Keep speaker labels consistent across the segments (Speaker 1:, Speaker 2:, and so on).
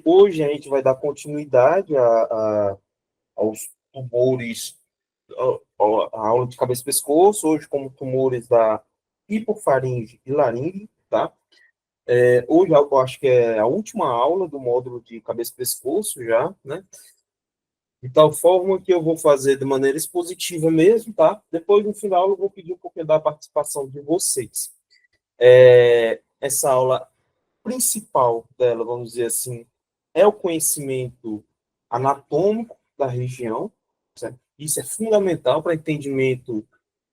Speaker 1: hoje a gente vai dar continuidade aos tumores, a aula de cabeça e pescoço, hoje como tumores da hipofaringe e laringe, tá? Hoje eu acho que é a última aula do módulo de cabeça e pescoço já, né? De tal forma que eu vou fazer de maneira expositiva mesmo, tá? Depois, no final, eu vou pedir um pouquinho da participação de vocês. Essa aula principal dela, vamos dizer assim, é o conhecimento anatômico da região, certo? Isso é fundamental para entendimento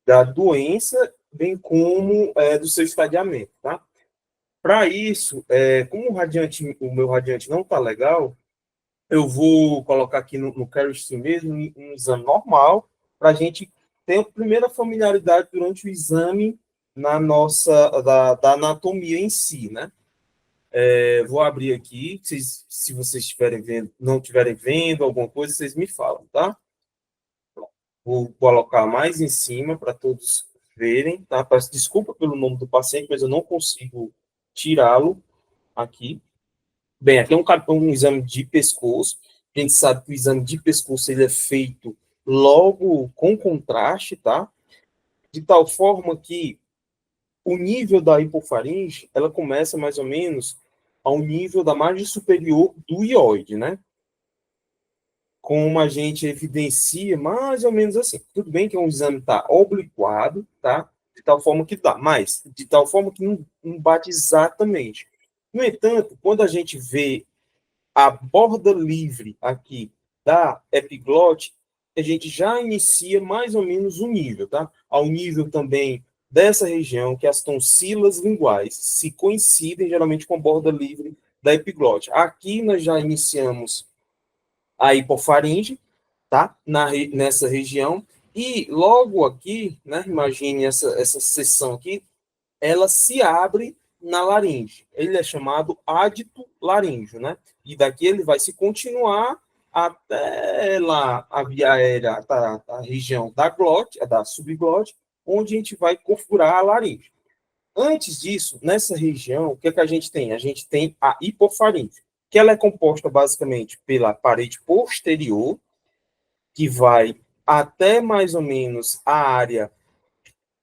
Speaker 1: da doença, bem como do seu estadiamento, tá? Para isso, como o meu radiante não está legal, eu vou colocar aqui no Carestream mesmo um exame normal, para a gente ter a primeira familiaridade durante o exame da anatomia em si, né? Vou abrir aqui, se vocês estiverem vendo, não estiverem vendo alguma coisa, vocês me falam, tá? Vou colocar mais em cima para todos verem, tá? Peço desculpa pelo nome do paciente, mas eu não consigo tirá-lo aqui. Bem, aqui é um exame de pescoço. A gente sabe que o exame de pescoço ele é feito logo com contraste, tá? De tal forma que o nível da hipofaringe, ela começa mais ou menos ao nível da margem superior do ióide, né? Como a gente evidencia, mais ou menos assim. Tudo bem que um exame está obliquado, tá? De tal forma que dá, mas de tal forma que não bate exatamente. No entanto, quando a gente vê a borda livre aqui da epiglote, a gente já inicia mais ou menos o nível, tá? Ao nível também dessa região, que as tonsilas linguais se coincidem geralmente com a borda livre da epiglote. Aqui nós já iniciamos a hipofaringe, tá? Nessa região, e logo aqui, né, imagine essa seção aqui, ela se abre na laringe. Ele é chamado ádito laríngeo, né? E daqui ele vai se continuar até lá a via aérea, a região da glote, da subglote, onde a gente vai configurar a laringe. Antes disso, nessa região, o que, é que a gente tem? A gente tem a hipofaringe, que ela é composta basicamente pela parede posterior, que vai até mais ou menos a área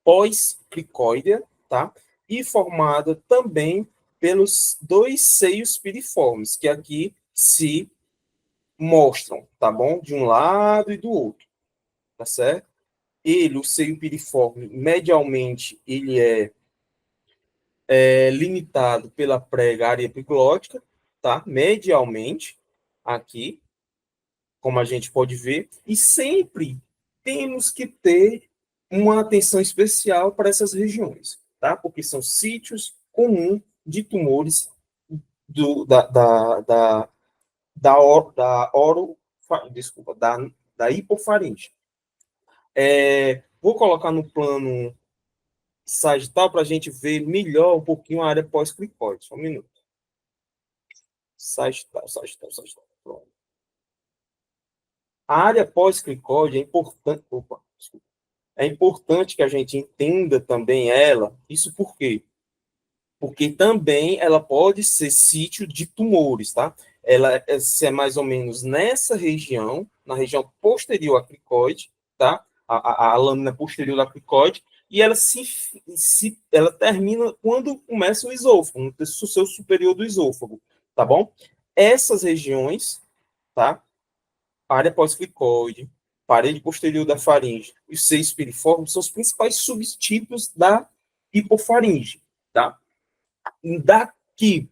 Speaker 1: pós-cricóidea, tá? E formada também pelos dois seios piriformes, que aqui se mostram, tá bom? De um lado e do outro, tá certo? O seio piriforme, medialmente, ele é limitado pela prega área epiglótica, tá? Medialmente, aqui, como a gente pode ver, e sempre temos que ter uma atenção especial para essas regiões, tá? Porque são sítios comuns de tumores da hipofaringe. Vou colocar no plano sagital para a gente ver melhor um pouquinho a área pós-cricóide. Só um minuto. Sagital. Pronto. A área pós-cricóide é importante. Opa, desculpa. É importante que a gente entenda também ela. Isso por quê? Porque também ela pode ser sítio de tumores, tá? Ela é mais ou menos nessa região, na região posterior à cricoide, tá? A lâmina posterior da cricoide, e ela ela termina quando começa o esôfago, no terço superior do esôfago, tá bom? Essas regiões, tá? Área pós-cricoide, parede posterior da faringe e os seios piriformes são os principais subtipos da hipofaringe, tá? Daqui,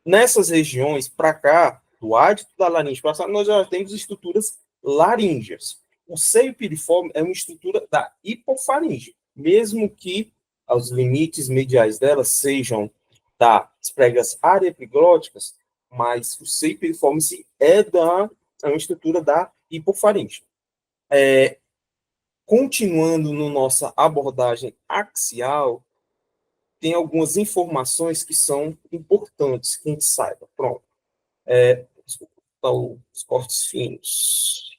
Speaker 1: nessas regiões, para cá, do ádito da laringe para cá, nós já temos estruturas laríngeas. O seio piriforme é uma estrutura da hipofaringe, mesmo que os limites mediais dela sejam das pregas areepiglóticas, mas o seio piriforme é uma estrutura da hipofaringe. Continuando na nossa abordagem axial, tem algumas informações que são importantes que a gente saiba. Pronto. Desculpa, os cortes finos.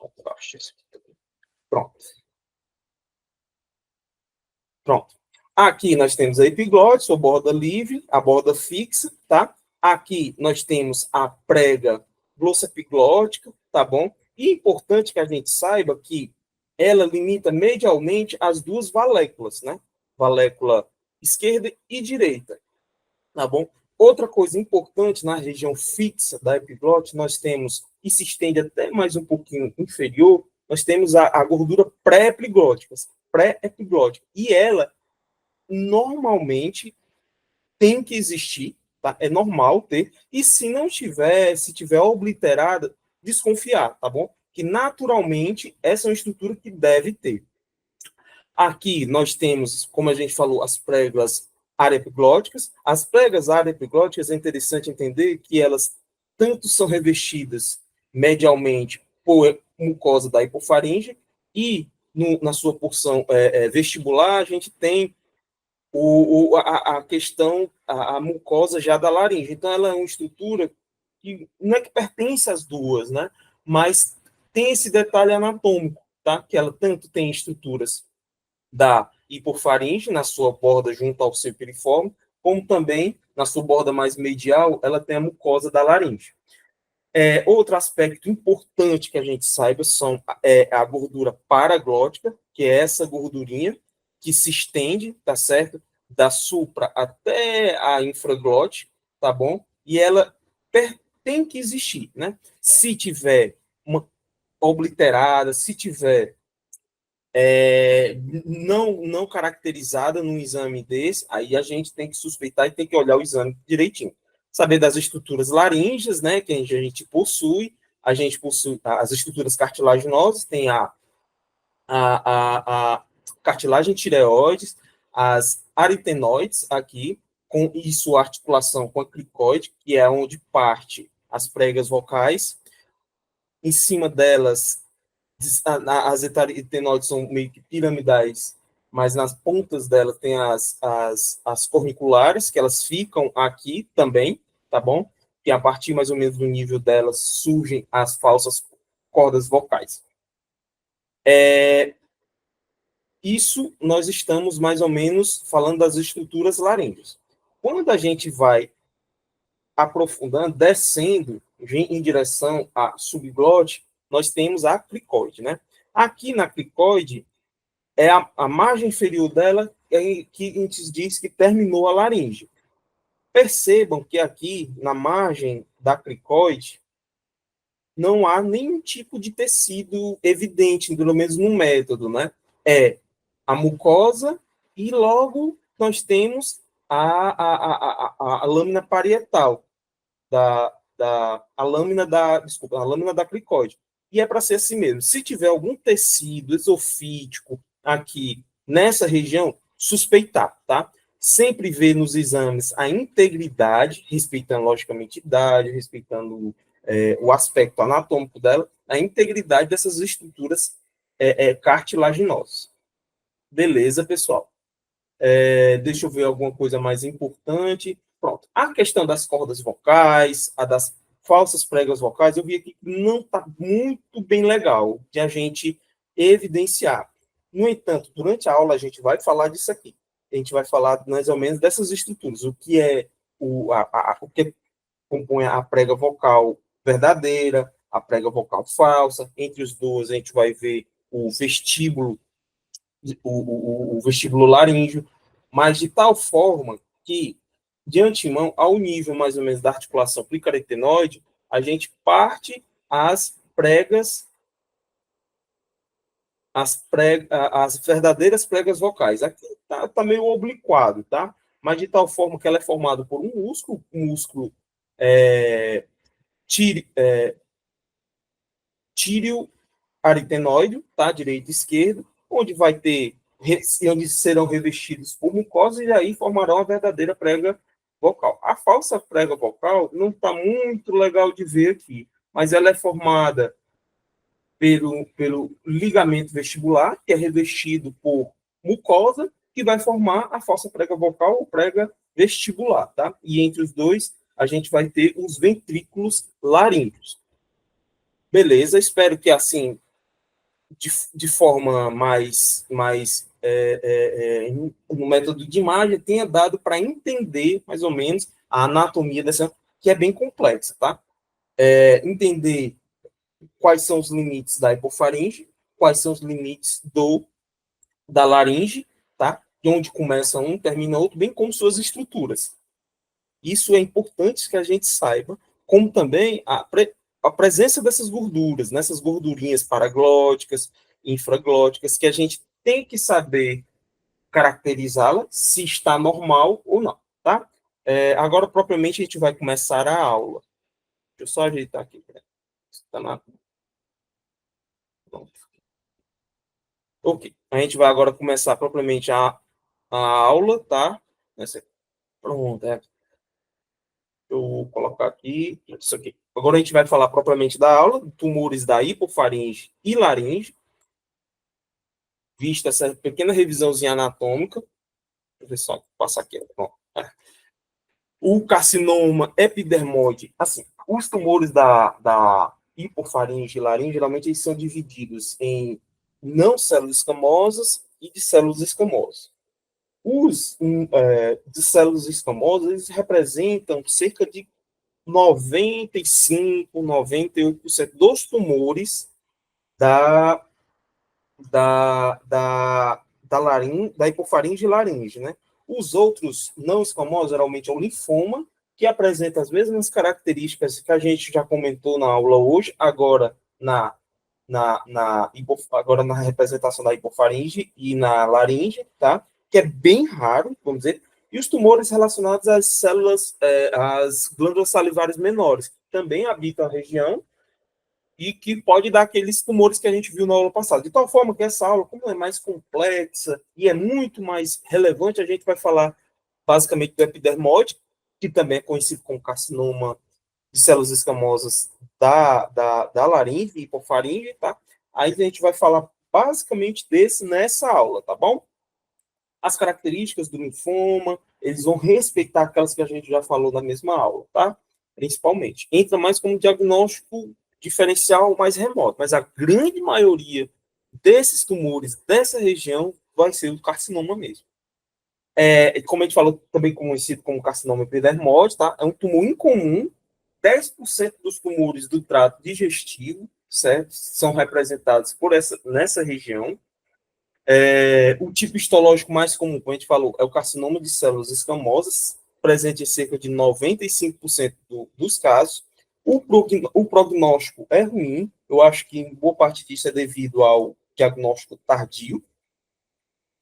Speaker 1: Pronto. Pronto. Aqui nós temos a epiglote, a borda livre, a borda fixa, tá? Aqui nós temos a prega glossa epiglótica, tá bom? E é importante que a gente saiba que ela limita medialmente as duas valéculas, né? Valécula esquerda e direita, tá bom? Outra coisa importante na região fixa da epiglote, nós temos, e se estende até mais um pouquinho inferior, nós temos a gordura pré-epiglótica, e ela normalmente tem que existir, tá? É normal ter, e se não tiver, se tiver obliterada, desconfiar, tá bom? Que naturalmente essa é uma estrutura que deve ter. Aqui nós temos, como a gente falou, as pregas areoepiglóticas. As pregas areoepiglóticas é interessante entender que elas tanto são revestidas medialmente por mucosa da hipofaringe e na sua porção vestibular a gente tem a questão, a mucosa já da laringe. Então, ela é uma estrutura que não é que pertence às duas, né? Mas tem esse detalhe anatômico, tá? Que ela tanto tem estruturas da hipofaringe na sua borda junto ao seu piriforme, como também na sua borda mais medial, ela tem a mucosa da laringe. Outro aspecto importante que a gente saiba a gordura paraglótica, que é essa gordurinha que se estende, tá certo? Da supra até a infraglote, tá bom? E ela tem que existir, né? Se tiver uma obliterada, se tiver não caracterizada num exame desse, aí a gente tem que suspeitar e tem que olhar o exame direitinho. Saber das estruturas laríngeas, né, que a gente possui as estruturas cartilaginosas, tem a cartilagem tireoides, as aritenoides aqui, com isso articulação com a cricoide, que é onde parte as pregas vocais, em cima delas as etaritenóides são meio que piramidais, mas nas pontas delas tem as corniculares, que elas ficam aqui também, tá bom? E a partir mais ou menos do nível delas surgem as falsas cordas vocais. Isso nós estamos mais ou menos falando das estruturas laríngeas. Quando a gente vai aprofundando, descendo em direção à subglote, nós temos a cricoide, né? Aqui na cricoide, é a margem inferior dela que a gente diz que terminou a laringe. Percebam que aqui, na margem da cricoide, não há nenhum tipo de tecido evidente, pelo menos no método, né? É a mucosa e logo nós temos a lâmina parietal, a lâmina da cricoide. E é para ser assim mesmo. Se tiver algum tecido exofítico aqui nessa região, suspeitar, tá? Sempre ver nos exames a integridade, respeitando logicamente idade, respeitando o aspecto anatômico dela, a integridade dessas estruturas cartilaginosas. Beleza, pessoal? Deixa eu ver alguma coisa mais importante. Pronto. A questão das cordas vocais, a das falsas pregas vocais, eu vi aqui que não está muito bem legal de a gente evidenciar. No entanto, durante a aula a gente vai falar disso aqui. A gente vai falar mais ou menos dessas estruturas, o que é o que compõe a prega vocal verdadeira, a prega vocal falsa. Entre os dois, a gente vai ver o vestíbulo laríngeo, mas de tal forma que, de antemão, ao nível mais ou menos da articulação plicaretenoide, a gente parte as pregas, as verdadeiras pregas vocais. Aqui tá meio obliquado, tá? Mas de tal forma que ela é formada por um músculo é, tírio aritenoide, tá? Direito e esquerdo, onde vai ter, onde serão revestidos por mucosa e aí formarão a verdadeira prega vocal. A falsa prega vocal não está muito legal de ver aqui, mas ela é formada pelo ligamento vestibular, que é revestido por mucosa, que vai formar a falsa prega vocal ou prega vestibular, tá? E entre os dois, a gente vai ter os ventrículos laríngeos. Beleza, espero que assim de forma no método de imagem, tenha dado para entender mais ou menos a anatomia dessa, que é bem complexa, tá? entender quais são os limites da hipofaringe, quais são os limites da laringe, tá? De onde começa um, termina outro, bem como suas estruturas. Isso é importante que a gente saiba, como também a presença dessas gorduras, nessas gordurinhas paraglóticas, infraglóticas, que a gente tem que saber caracterizá-la, se está normal ou não, tá? Agora, propriamente, a gente vai começar a aula. Deixa eu só ajeitar aqui. Né? Tá na... Ok. A gente vai agora começar propriamente a aula, tá? Pronto, eu vou colocar aqui, isso aqui. Agora a gente vai falar propriamente da aula, tumores da hipofaringe e laringe, vista essa pequena revisãozinha anatômica. Deixa eu ver só, passar aqui. Pronto. O carcinoma epidermoide, assim, os tumores da hipofaringe e laringe, geralmente eles são divididos em não células escamosas e de células escamosas. Os de células escamosas, eles representam cerca de 95, 98% dos tumores da, da hipofaringe e laringe, né? Os outros não escamosos, geralmente, é o linfoma, que apresenta as mesmas características que a gente já comentou na aula hoje, agora na representação da hipofaringe e na laringe, tá? Que é bem raro, vamos dizer, e os tumores relacionados às células, às glândulas salivares menores, também habitam a região e que pode dar aqueles tumores que a gente viu na aula passada. De tal forma que essa aula, como é mais complexa e é muito mais relevante, a gente vai falar basicamente do epidermoide, que também é conhecido como carcinoma de células escamosas da laringe e hipofaringe, tá? Aí a gente vai falar basicamente desse nessa aula, tá bom? As características do linfoma, eles vão respeitar aquelas que a gente já falou na mesma aula, tá? Principalmente. Entra mais como diagnóstico diferencial mais remoto, mas a grande maioria desses tumores dessa região vai ser o carcinoma mesmo. Como a gente falou, também conhecido como carcinoma epidermoide, tá? É um tumor incomum. 10% dos tumores do trato digestivo, certo? São representados nessa região. O tipo histológico mais comum, como a gente falou, é o carcinoma de células escamosas, presente em cerca de 95% dos casos. O prognóstico é ruim, eu acho que em boa parte disso é devido ao diagnóstico tardio,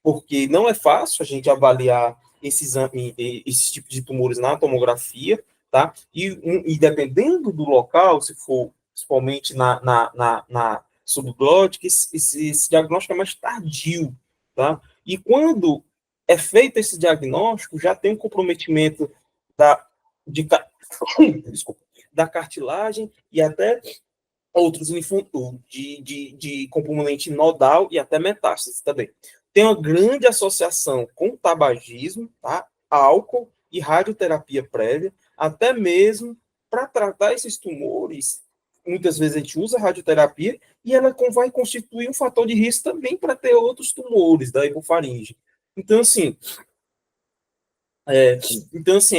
Speaker 1: porque não é fácil a gente avaliar esse tipo de tumores na tomografia, tá? E dependendo do local, se for principalmente na subglótica, esse diagnóstico é mais tardio, tá? E quando é feito esse diagnóstico, já tem um comprometimento da, de, desculpa, da cartilagem e até outros de componente nodal e até metástase também. Tem uma grande associação com tabagismo, tá? Álcool e radioterapia prévia, até mesmo para tratar esses tumores. Muitas vezes a gente usa radioterapia e ela vai constituir um fator de risco também para ter outros tumores da hipofaringe. Então, assim, é, então, assim,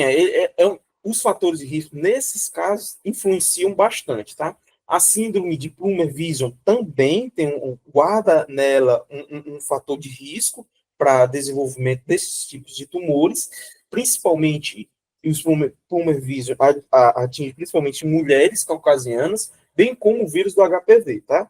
Speaker 1: os fatores de risco, nesses casos, influenciam bastante, tá? A síndrome de Plummer-Vision também guarda nela um fator de risco para desenvolvimento desses tipos de tumores, principalmente os Plummer-Vision atinge principalmente mulheres caucasianas, bem como o vírus do HPV, tá?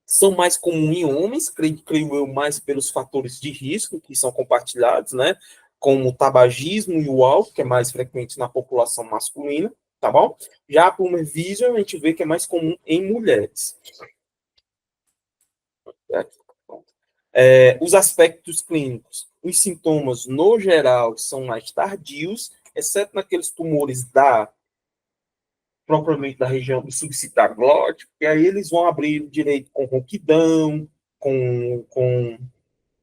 Speaker 1: São mais comuns em homens, creio eu, mais pelos fatores de risco que são compartilhados, né? Como o tabagismo e o álcool, que é mais frequente na população masculina, tá bom? Já a Plummer Vision, a gente vê que é mais comum em mulheres. Os aspectos clínicos. Os sintomas, no geral, são mais tardios, exceto naqueles tumores propriamente da região do subcitar glótico, e aí eles vão abrir direito com ronquidão, com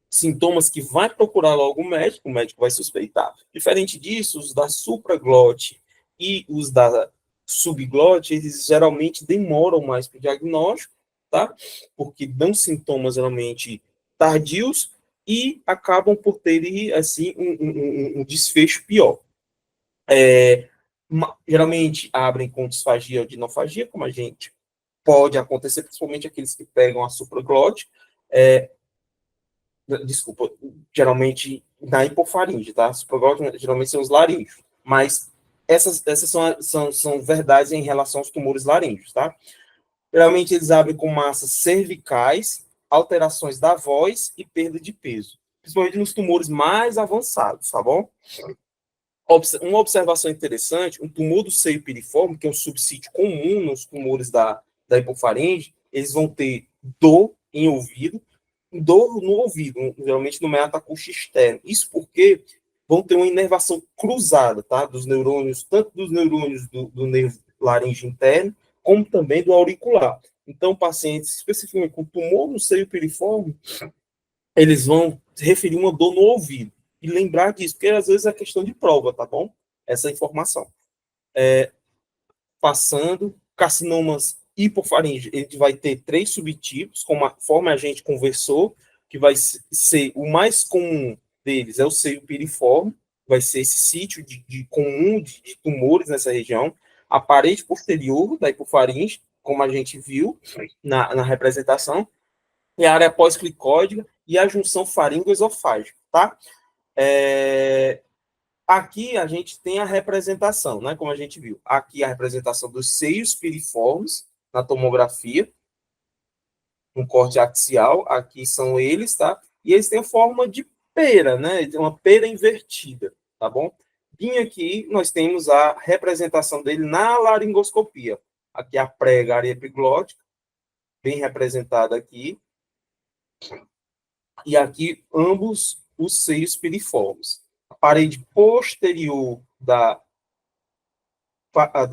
Speaker 1: sintomas que vai procurar logo o médico vai suspeitar. Diferente disso, os da supraglote e os da subglote, eles geralmente demoram mais para o diagnóstico, tá? Porque dão sintomas geralmente tardios e acabam por terem, assim, um desfecho pior. Geralmente abrem com disfagia ou dinofagia, como a gente pode acontecer, principalmente aqueles que pegam a supraglote, desculpa, geralmente na hipofaringe, tá? Supraglote geralmente são os laríngeos, mas essas são verdades em relação aos tumores laríngeos, tá? Geralmente eles abrem com massas cervicais, alterações da voz e perda de peso, principalmente nos tumores mais avançados, tá bom? Uma observação interessante, um tumor do seio piriforme, que é um subsídio comum nos tumores da hipofaringe, eles vão ter dor em ouvido, dor no ouvido, geralmente no metatarso externo. Isso porque vão ter uma inervação cruzada, tá? Dos neurônios, tanto dos neurônios do nervo laringe interno, como também do auricular. Então, pacientes especificamente com tumor no seio piriforme, eles vão referir uma dor no ouvido. E lembrar disso, porque às vezes é questão de prova, tá bom? Essa informação. Passando, carcinomas hipofaringe, ele vai ter 3 subtipos, conforme a gente conversou, que vai ser o mais comum deles, é o seio piriforme, vai ser esse sítio de comum de tumores nessa região, a parede posterior da hipofaringe, como a gente viu na representação, e a área pós-clicóide e a junção faringo-esofágica, tá? Aqui a gente tem a representação, né? Como a gente viu. Aqui a representação dos seios piriformes na tomografia, um corte axial. Aqui são eles, tá? E eles têm forma de pera, né? Uma pera invertida, tá bom? Bem aqui nós temos a representação dele na laringoscopia. Aqui a prega área epiglótica, bem representada aqui. E aqui ambos os seios piriformes. A parede posterior da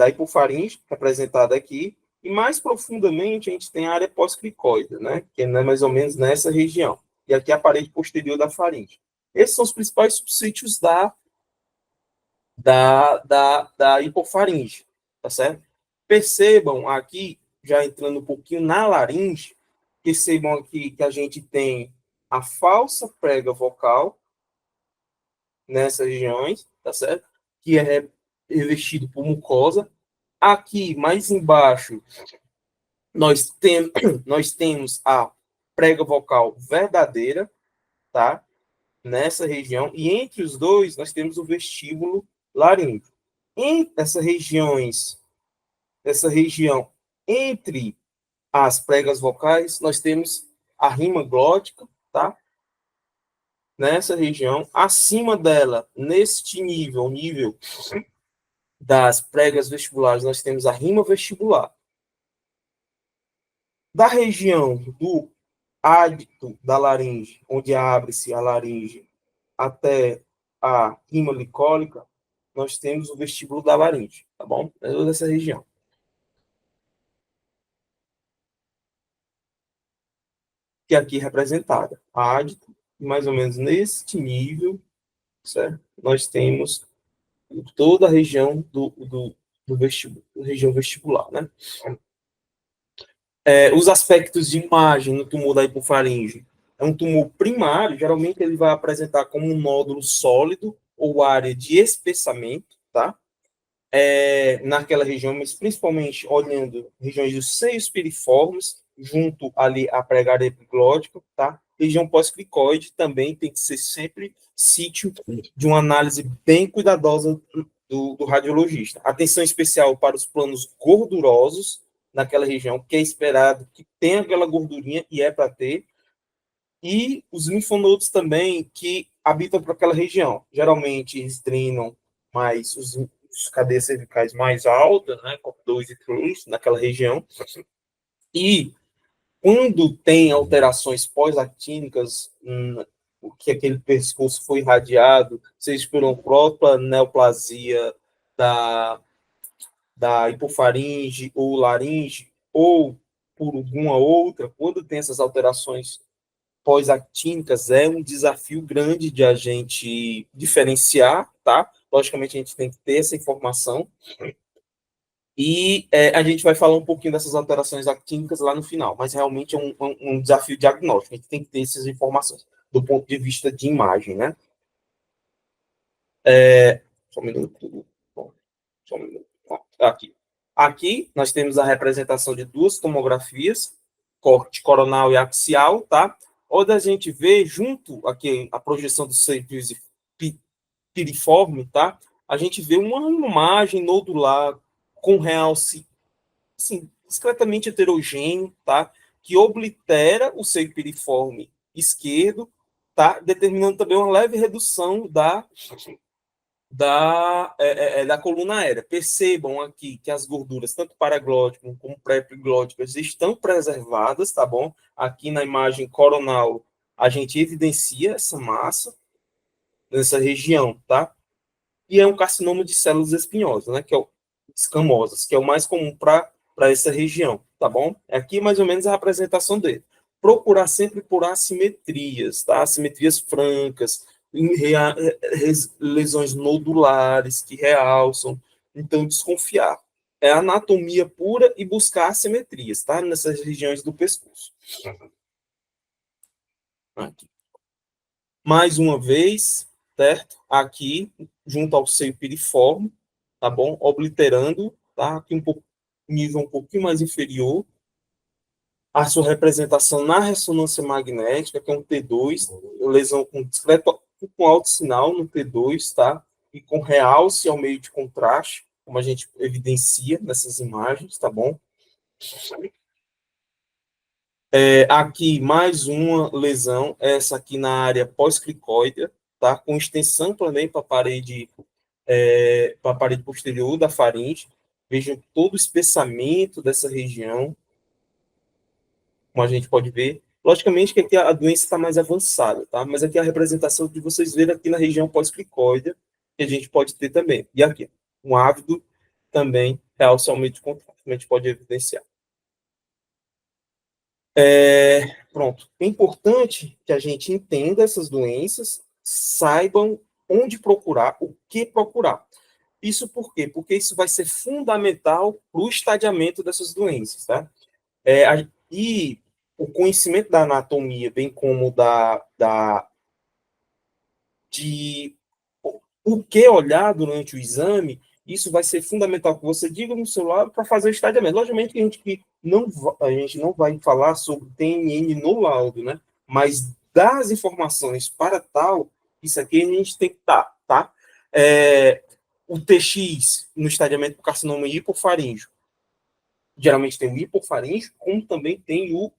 Speaker 1: hipofaringe, representada aqui, e mais profundamente a gente tem a área pós-cricoide, né, que é mais ou menos nessa região. E aqui a parede posterior da faringe. Esses são os principais subsítios da hipofaringe, tá certo? Percebam aqui, já entrando um pouquinho na laringe, percebam aqui que a gente tem a falsa prega vocal nessas regiões, tá certo? Que é revestido por mucosa. Aqui, mais embaixo, nós temos a prega vocal verdadeira, tá? Nessa região. E entre os dois, nós temos o vestíbulo laríngeo. Em essa região entre as pregas vocais, nós temos a rima glótica, tá? Nessa região, acima dela, neste nível das pregas vestibulares, nós temos a rima vestibular. Da região do ádito da laringe, onde abre-se a laringe, até a rima licólica, nós temos o vestíbulo da laringe, tá bom? É toda essa região. Que aqui é representada. A ádito, mais ou menos neste nível, certo? Nós temos toda a região do vestíbulo, região vestibular, né? Os aspectos de imagem no tumor da hipofaringe. É um tumor primário, geralmente ele vai apresentar como um nódulo sólido ou área de espessamento, tá? Naquela região, mas principalmente olhando regiões dos seios piriformes, junto ali à pregária epiglótica, tá? Região pós-cricoide também tem que ser sempre sítio de uma análise bem cuidadosa do radiologista. Atenção especial para os planos gordurosos naquela região, que é esperado que tenha aquela gordurinha, e é para ter, e os linfonodos também que habitam por aquela região. Geralmente eles drenam mais os cadeias cervicais mais altas, né, como 2 e 3, naquela região. E quando tem alterações pós-actínicas, que aquele pescoço foi irradiado, seja por uma própria neoplasia da, da hipofaringe ou laringe, ou por alguma outra, quando tem essas alterações pós-actínicas, é um desafio grande de a gente diferenciar, tá? Logicamente, a gente tem que ter essa informação. E a gente vai falar um pouquinho dessas alterações actínicas lá no final, mas realmente é um desafio diagnóstico. A gente tem que ter essas informações do ponto de vista de imagem, né? Só um minuto. Bom. Só um minuto. Aqui. Aqui nós temos a representação de duas tomografias, corte coronal e axial, tá? Onde a gente vê junto aqui a projeção do seio piriforme, tá? A gente vê uma imagem nodular com realce, assim, discretamente heterogêneo, tá? Que oblitera o seio piriforme esquerdo, tá? Determinando também uma leve redução da coluna aérea. Percebam aqui que as gorduras, tanto paraglóticas como pré-epiglóticas, estão preservadas, tá bom? Aqui na imagem coronal, a gente evidencia essa massa nessa região, tá? E é um carcinoma de células espinhosas, né? Que é o escamosas, que é o mais comum para essa região, tá bom? Aqui mais ou menos a representação dele. Procurar sempre por assimetrias, tá? Assimetrias francas, lesões nodulares que realçam. Então, desconfiar. É anatomia pura e buscar assimetrias, tá? Nessas regiões do pescoço. Aqui. Mais uma vez, certo? Aqui, junto ao seio piriforme, tá bom? Obliterando, tá? Aqui um pouco, nível um pouquinho mais inferior. A sua representação na ressonância magnética, que é um T2, lesão com discreto, com alto sinal no T2, tá? E com realce ao meio de contraste, como a gente evidencia nessas imagens, tá bom? Aqui, mais uma lesão, essa aqui na área pós-cricóidea, tá? Com extensão também para a parede posterior da faringe. Vejam todo o espessamento dessa região, como a gente pode ver. Logicamente que aqui a doença está mais avançada, tá? Mas aqui a representação de vocês verem aqui na região pós-cricóidea, que a gente pode ter também. E aqui, um ávido também realce aumento de contraste, a gente pode evidenciar. Pronto. É importante que a gente entenda essas doenças, saibam onde procurar, o que procurar. Isso por quê? Porque isso vai ser fundamental para o estadiamento dessas doenças, tá? E o conhecimento da anatomia, bem como de o que olhar durante o exame, isso vai ser fundamental que você diga no seu lado para fazer o estadiamento. Logicamente que a gente não vai falar sobre TNN no laudo, né? Mas das informações para tal, isso aqui a gente tem que estar, tá? O TX no estadiamento do carcinoma hipofaríngeo, geralmente tem o hipofaríngeo, como também tem o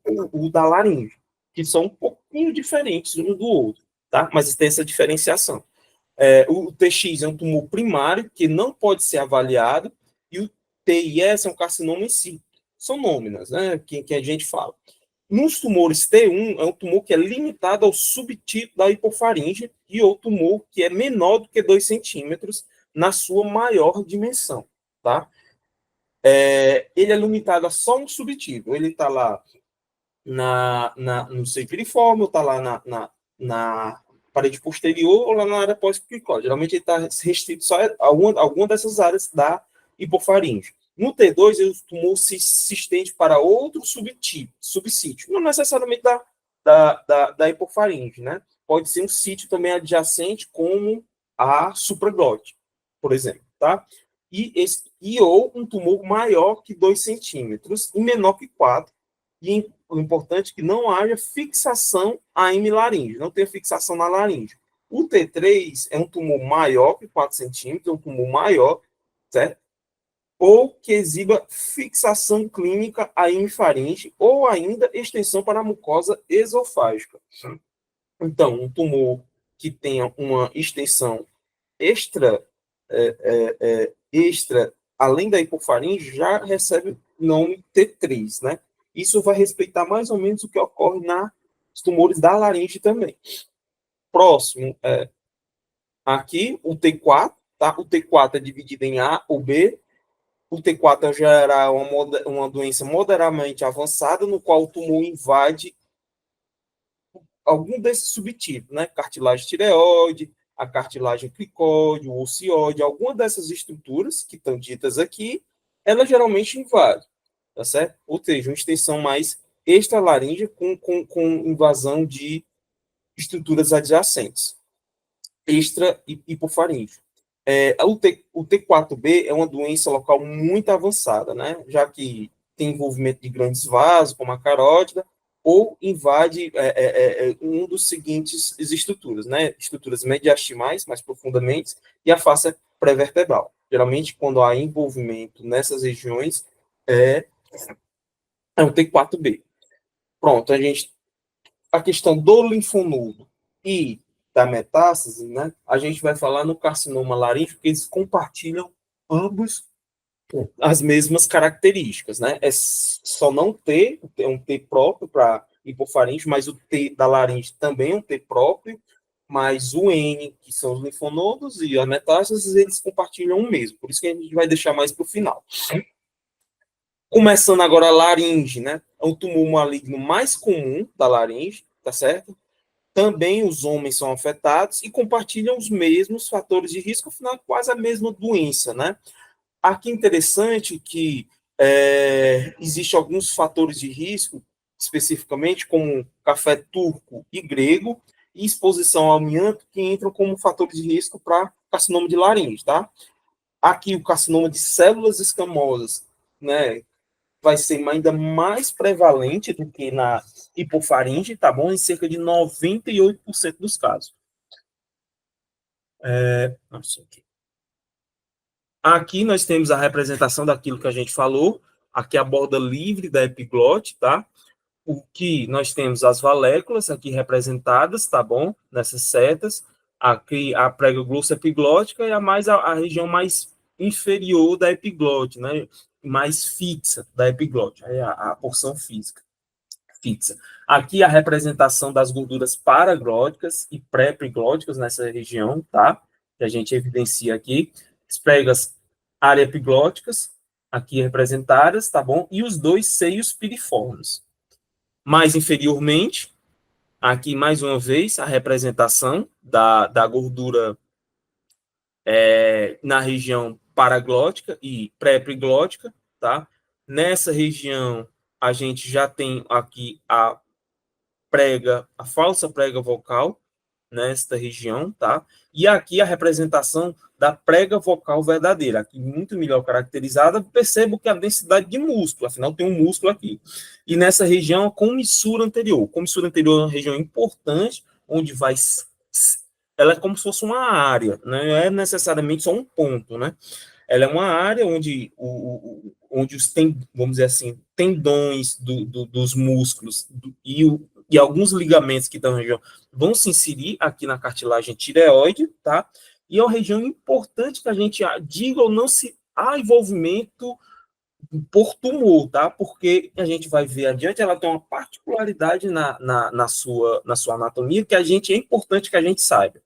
Speaker 1: da laringe, que são um pouquinho diferentes um do outro, tá? Mas tem essa diferenciação. O TX é um tumor primário que não pode ser avaliado, e o TIS é um carcinoma em si. São nôminas, né, que a gente fala. Nos tumores T1, é um tumor que é limitado ao subtipo da hipofaringe, e o tumor que é menor do que 2 centímetros na sua maior dimensão, tá? Ele é limitado a só um subtipo. Ele está lá no seio piriforme, ou está lá na parede posterior, ou lá na área pós-cricóide. Geralmente ele está restrito só a alguma dessas áreas da hipofaringe. No T2, o tumor se estende para outro subsítio, não necessariamente da hipofaringe, né? Pode ser um sítio também adjacente, como a supraglote, por exemplo, tá? Ou um tumor maior que 2 centímetros e menor que 4. E o importante é que não haja fixação à hemilaringe, não tenha fixação na laringe. O T3 é um tumor maior que 4 centímetros, é um tumor maior, certo? Ou que exiba fixação clínica à hemifaringe, ou ainda extensão para a mucosa esofágica. Então, um tumor que tenha uma extensão extra, além da hipofaringe, já recebe o nome T3, né? Isso vai respeitar mais ou menos o que ocorre nos tumores da laringe também. Próximo, aqui o T4, tá? O T4 é dividido em A ou B. O T4 já era uma doença moderadamente avançada, no qual o tumor invade algum desses subtipos, né? Cartilagem tireoide, a cartilagem cricóide, o ocioide, alguma dessas estruturas que estão ditas aqui, ela geralmente invade, tá certo? Ou seja, uma extensão mais extralaríngea com invasão de estruturas adjacentes, extra hipofaríngeo. O T4B é uma doença local muito avançada, né? Já que tem envolvimento de grandes vasos, como a carótida, ou invade um dos seguintes estruturas, né? Estruturas mediastimais, mais profundamente, e a face pré-vertebral. Geralmente, quando há envolvimento nessas regiões, é, é um T4B. Pronto, a questão do linfonodo e da metástase, né? A gente vai falar no carcinoma laríngeo, porque eles compartilham ambos as mesmas características, né? É só não ter, é um T próprio para hipofaringe, mas o T da laringe também é um T próprio, mas o N, que são os linfonodos, e a metástase, eles compartilham o mesmo. Por isso que a gente vai deixar mais para o final. Começando agora a laringe, né? É um tumor maligno mais comum da laringe, tá certo? Também os homens são afetados e compartilham os mesmos fatores de risco, afinal, quase a mesma doença, né? Aqui é interessante que existem alguns fatores de risco, especificamente como café turco e grego, e exposição ao amianto, que entram como fatores de risco para carcinoma de laringe, tá? Aqui o carcinoma de células escamosas, né, vai ser ainda mais prevalente do que na hipofaringe, tá bom? Em cerca de 98% dos casos. Nossa, aqui. Aqui nós temos a representação daquilo que a gente falou. Aqui a borda livre da epiglote, tá? O que nós temos as valéculas aqui representadas, tá bom? Nessas setas. Aqui a prega glosso-epiglótica e a região mais inferior da epiglote, né? Mais fixa da epiglote, a porção física fixa. Aqui a representação das gorduras paraglóticas e pré-epiglóticas nessa região, tá? Que a gente evidencia aqui. As pregas área-epiglóticas, aqui representadas, tá bom? E os dois seios piriformes. Mais inferiormente, aqui mais uma vez, a representação da gordura na região paraglótica e pré-epiglótica, tá? Nessa região, a gente já tem aqui a falsa prega vocal nesta região, tá? E aqui a representação da prega vocal verdadeira, aqui muito melhor caracterizada. Percebo que a densidade de músculo, afinal tem um músculo aqui. E nessa região a comissura anterior. Comissura anterior é uma região importante, onde ela é como se fosse uma área, né? Não é necessariamente só um ponto, né? Ela é uma área onde onde vamos dizer assim, tendões dos músculos e alguns ligamentos que estão na região vão se inserir aqui na cartilagem tireoide, tá? E é uma região importante que a gente diga ou não se há envolvimento por tumor, tá? Porque a gente vai ver adiante, ela tem uma particularidade na sua anatomia que é importante que a gente saiba.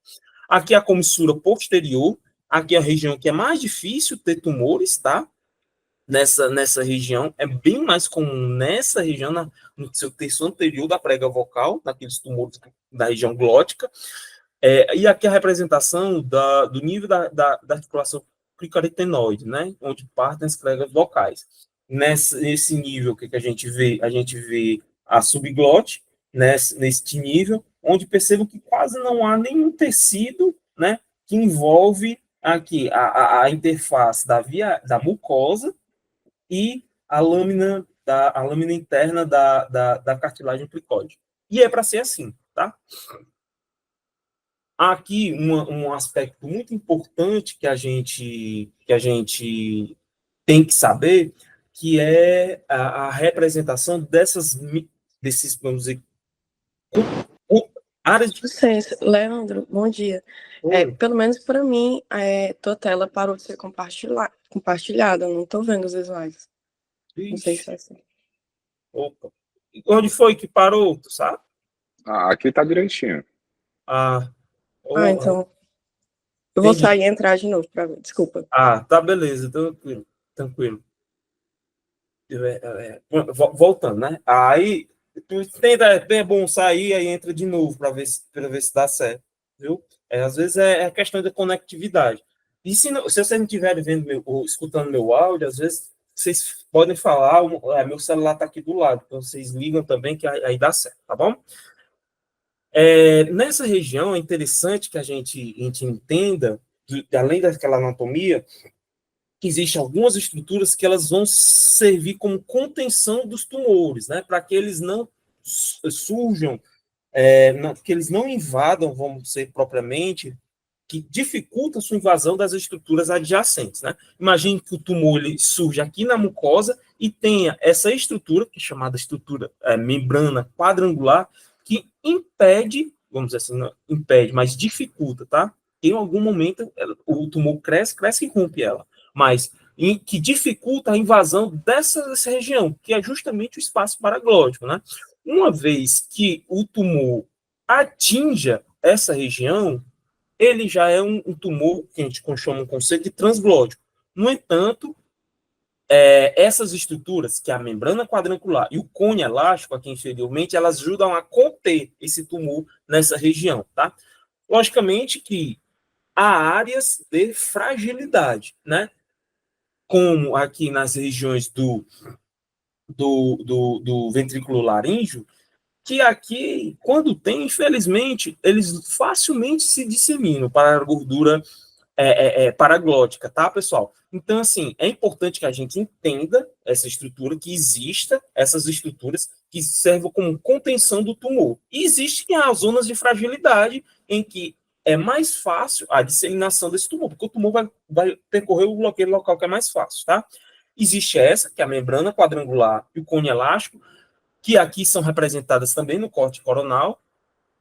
Speaker 1: Aqui a comissura posterior, aqui é a região que é mais difícil ter tumores, tá? Nessa região, é bem mais comum nessa região, no seu terço anterior da prega vocal, naqueles tumores da região glótica, e aqui a representação do nível da articulação cricarotenoide, né, onde partem as pregas vocais. Nesse nível, o que a gente vê? A gente vê a subglote, neste nível, onde percebo que quase não há nenhum tecido, né, que envolve aqui a interface da mucosa e a lâmina interna da cartilagem plicóide. E é para ser assim, tá? Há aqui um aspecto muito importante que a gente tem que saber, que é a representação desses, vamos dizer, áreas de...
Speaker 2: Licença, Leandro, bom dia. Pelo menos para mim, tua tela parou de ser compartilhada, eu não estou vendo os slides. Não sei se é assim.
Speaker 1: Opa. Onde foi que parou, tu sabe?
Speaker 3: Aqui tá direitinho.
Speaker 2: Então eu vou sair e entrar de novo para ver, desculpa.
Speaker 1: Tá, beleza, tranquilo. Voltando, né? Aí é bom sair e entra de novo para ver se dá certo, viu? Às vezes é questão de conectividade. E se vocês não estiverem vendo ou escutando meu áudio, às vezes vocês podem falar, meu celular está aqui do lado, então vocês ligam também que aí dá certo, tá bom? Nessa região é interessante que a gente entenda além daquela anatomia, existem algumas estruturas que elas vão servir como contenção dos tumores, né, para que eles não surjam, que eles não invadam, vamos dizer propriamente, que dificulta a sua invasão das estruturas adjacentes, né? Imagine que o tumor ele surge aqui na mucosa e tenha essa estrutura, que é chamada estrutura membrana quadrangular, que impede, vamos dizer assim, não impede, mas dificulta, tá? Em algum momento o tumor cresce e rompe ela, mas que dificulta a invasão dessa região, que é justamente o espaço paraglótico, né? Uma vez que o tumor atinja essa região, ele já é um tumor que a gente chama um conceito de transglótico. No entanto, essas estruturas, que é a membrana quadrangular e o cone elástico aqui inferiormente, elas ajudam a conter esse tumor nessa região, tá? Logicamente que há áreas de fragilidade, né? Como aqui nas regiões do ventrículo laríngeo, que aqui, quando tem, infelizmente, eles facilmente se disseminam para a gordura paraglótica, tá, pessoal? Então, assim, é importante que a gente entenda essa estrutura, que exista essas estruturas que servem como contenção do tumor. E existem as zonas de fragilidade em que é mais fácil a disseminação desse tumor, porque o tumor vai percorrer aquele local que é mais fácil, tá? Existe essa, que é a membrana quadrangular e o cone elástico, que aqui são representadas também no corte coronal.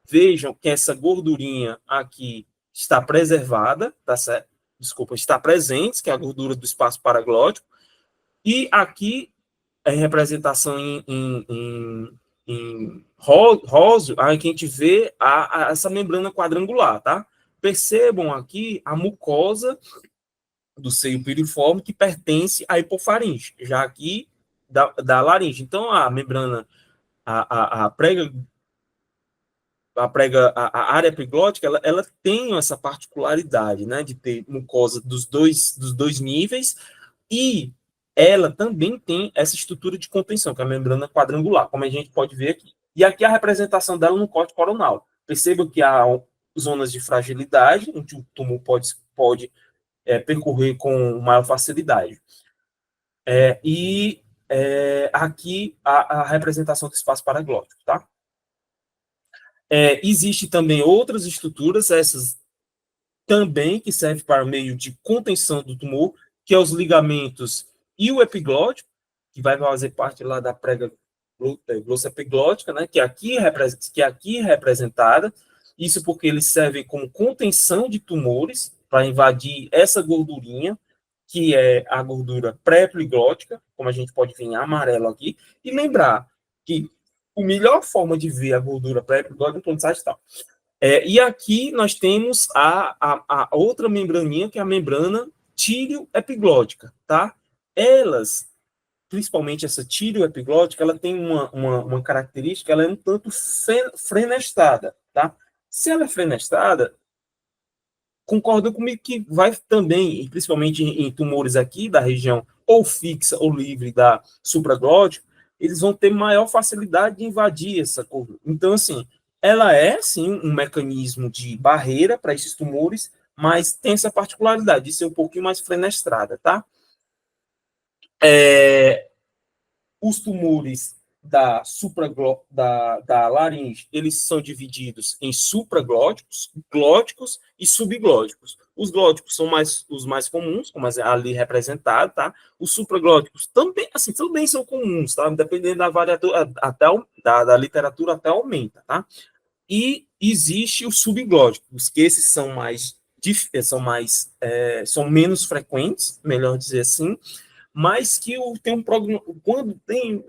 Speaker 1: Vejam que essa gordurinha aqui está preservada, tá certo? Desculpa, está presente, que é a gordura do espaço paraglótico. E aqui é representação em rosa, aí que a gente vê essa membrana quadrangular, tá? Percebam aqui a mucosa do seio piriforme que pertence à hipofaringe, já aqui da laringe. Então, a membrana, a área epiglótica, ela tem essa particularidade, né, de ter mucosa dos dois níveis, e ela também tem essa estrutura de contenção, que é a membrana quadrangular, como a gente pode ver aqui. E aqui a representação dela no corte coronal. Perceba que há zonas de fragilidade, onde o tumor pode percorrer com maior facilidade. Aqui a representação do espaço paraglótico, tá? Existe também outras estruturas, essas também que servem para meio de contenção do tumor, que é os ligamentos e o epiglótico, que vai fazer parte lá da prega glossoepiglótica, né, que aqui é representada, isso porque eles servem como contenção de tumores, para invadir essa gordurinha, que é a gordura pré-epiglótica, como a gente pode ver em amarelo aqui, e lembrar que a melhor forma de ver a gordura pré-epiglótica é no site tal. E aqui nós temos a outra membraninha, que é a membrana tíleo-epiglótica, tá? Elas, principalmente essa tíleo-epiglótica, ela tem uma característica, ela é um tanto frenestada, tá? Se ela é frenestada, concorda comigo que vai também, principalmente em tumores aqui da região ou fixa ou livre da supraglótica, eles vão ter maior facilidade de invadir essa curva. Então, assim, ela é, sim, um mecanismo de barreira para esses tumores, mas tem essa particularidade de ser um pouquinho mais frenestrada, tá? Os tumores da laringe, eles são divididos em supraglóticos, glóticos e subglóticos. Os glóticos são os mais comuns, como ali representado, tá? Os supraglóticos também, assim, também são comuns, tá? Dependendo da variatura, da literatura até aumenta, tá? E existe os subglóticos, que esses são menos frequentes, melhor dizer assim, mas que tem quando tem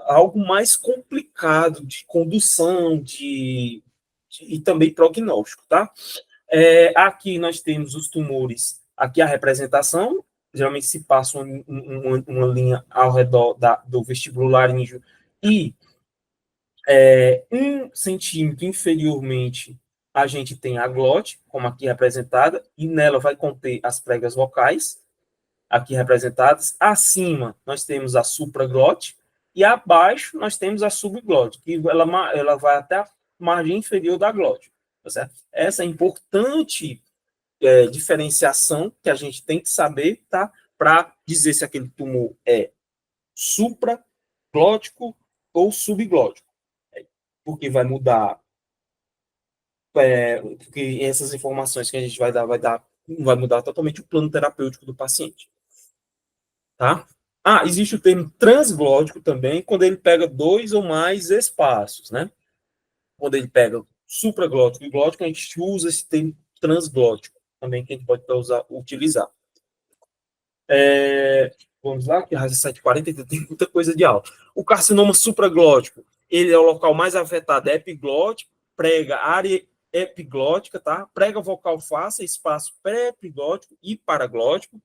Speaker 1: algo mais complicado de condução e também prognóstico, tá? Aqui nós temos os tumores, aqui a representação, geralmente se passa uma linha ao redor do vestíbulo laríngeo e 1 centímetro inferiormente a gente tem a glote, como aqui representada, e nela vai conter as pregas vocais, aqui representadas. Acima, nós temos a supraglote, e abaixo, nós temos a subglote, que ela vai até a margem inferior da glote. Tá certo? Essa é importante diferenciação que a gente tem que saber, tá? Para dizer se aquele tumor é supraglótico ou subglótico. Porque vai mudar, porque essas informações que a gente vai mudar totalmente o plano terapêutico do paciente. Tá? Existe o termo transglótico também, quando ele pega 2 ou mais espaços, né? Quando ele pega supraglótico e glótico, a gente usa esse termo transglótico também, que a gente pode utilizar. Vamos lá, que às 7h40 tem muita coisa de aula. O carcinoma supraglótico, ele é o local mais afetado, é epiglótico, prega área epiglótica, tá? Prega vocal face, espaço pré-epiglótico e paraglótico.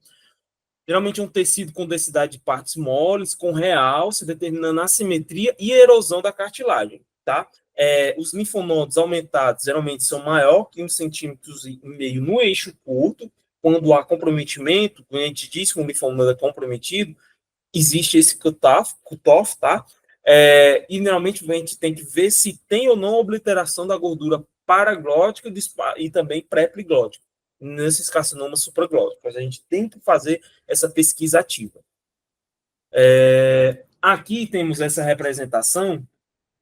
Speaker 1: Geralmente é um tecido com densidade de partes moles, com realce, determinando a assimetria e erosão da cartilagem, tá? Os linfonodos aumentados geralmente são maior que 1,5 cm no eixo curto. Quando há comprometimento, quando a gente diz que um linfonodo é comprometido, existe esse cutoff, tá? E normalmente a gente tem que ver se tem ou não obliteração da gordura paraglótica e também pré-epiglótica nesses carcinomas supraglóticos. A gente tem que fazer essa pesquisa ativa. Aqui temos essa representação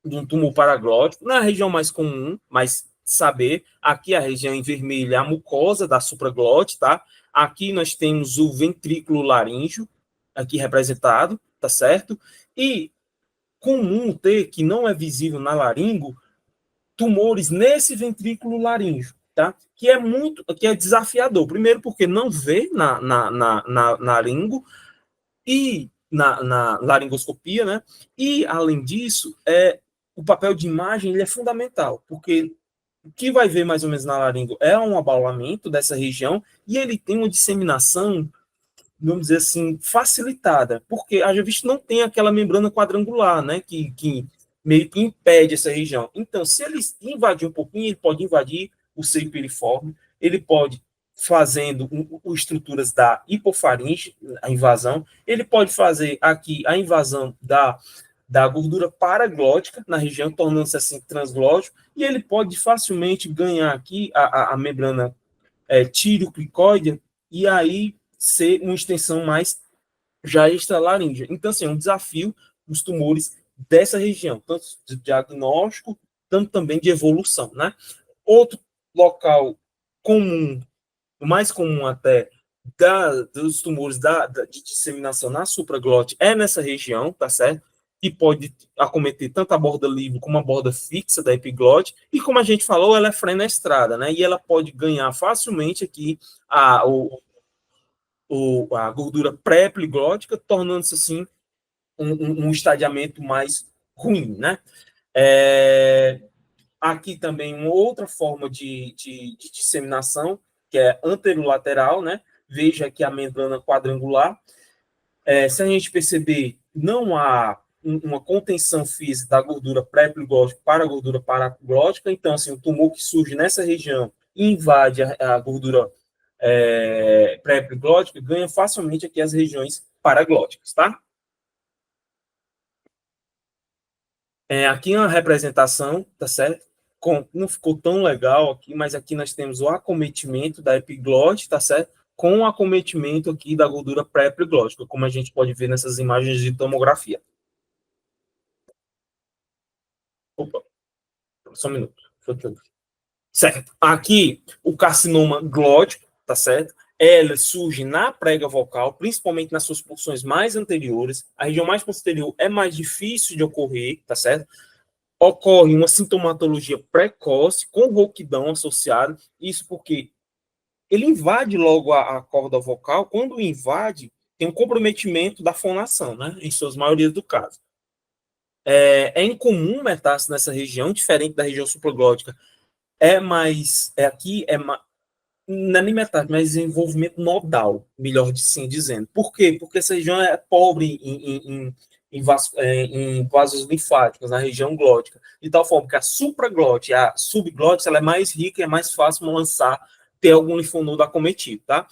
Speaker 1: de um tumor paraglótico, na região mais comum, mas saber, aqui a região em vermelho é a mucosa da supraglote, tá? Aqui nós temos o ventrículo laríngeo, aqui representado, tá certo? E comum ter, que não é visível na laringo, tumores nesse ventrículo laríngeo, tá? Que é desafiador. Primeiro porque não vê na laringo e na laringoscopia, né? E, além disso, o papel de imagem ele é fundamental, porque o que vai ver mais ou menos na laringo é um abaulamento dessa região e ele tem uma disseminação, vamos dizer assim, facilitada, porque a visto não tem aquela membrana quadrangular, né, que meio que impede essa região. Então, se ele invadir um pouquinho, ele pode invadir o seio piriforme, ele pode fazendo estruturas da hipofaringe, a invasão, ele pode fazer aqui a invasão da gordura paraglótica na região, tornando-se assim transglótico, e ele pode facilmente ganhar aqui a membrana tireocricoide, e aí ser uma extensão mais já extralaríngea. Então, assim, é um desafio os tumores dessa região, tanto de diagnóstico, tanto também de evolução, né? Outro local comum, o mais comum até, dos tumores de disseminação na supraglote é nessa região, tá certo? E pode acometer tanto a borda livre como a borda fixa da epiglote, e como a gente falou, ela é frenestrada, né? E ela pode ganhar facilmente aqui a gordura pré-epiglótica, tornando-se assim um estadiamento mais ruim, né? Aqui também uma outra forma de disseminação, que é anterolateral, né? Veja aqui a membrana quadrangular. Se a gente perceber, não há uma contenção física da gordura pré-epiglótica para a gordura paraglótica, então, assim, o tumor que surge nessa região invade a gordura pré-epiglótica, ganha facilmente aqui as regiões paraglóticas, tá? Aqui uma representação, tá certo? Não ficou tão legal aqui, mas aqui nós temos o acometimento da epiglote, tá certo? Com o acometimento aqui da gordura pré-epiglótica, como a gente pode ver nessas imagens de tomografia. Opa, só um minuto. Certo. Aqui, o carcinoma glótico, tá certo? Ela surge na prega vocal, principalmente nas suas porções mais anteriores. A região mais posterior é mais difícil de ocorrer, tá certo? Ocorre uma sintomatologia precoce, com rouquidão associada. Isso porque ele invade logo a corda vocal. Quando invade, tem um comprometimento da fonação, né? Em suas maiorias do caso. É incomum metástase nessa região, diferente da região supraglótica. Não é nem metástase, mas desenvolvimento nodal, melhor assim dizendo. Por quê? Porque essa região é pobre em vasos linfáticos, na região glótica, de tal forma que a supraglote, a subglote, ela é mais rica e é mais fácil lançar, ter algum linfonodo acometido, tá?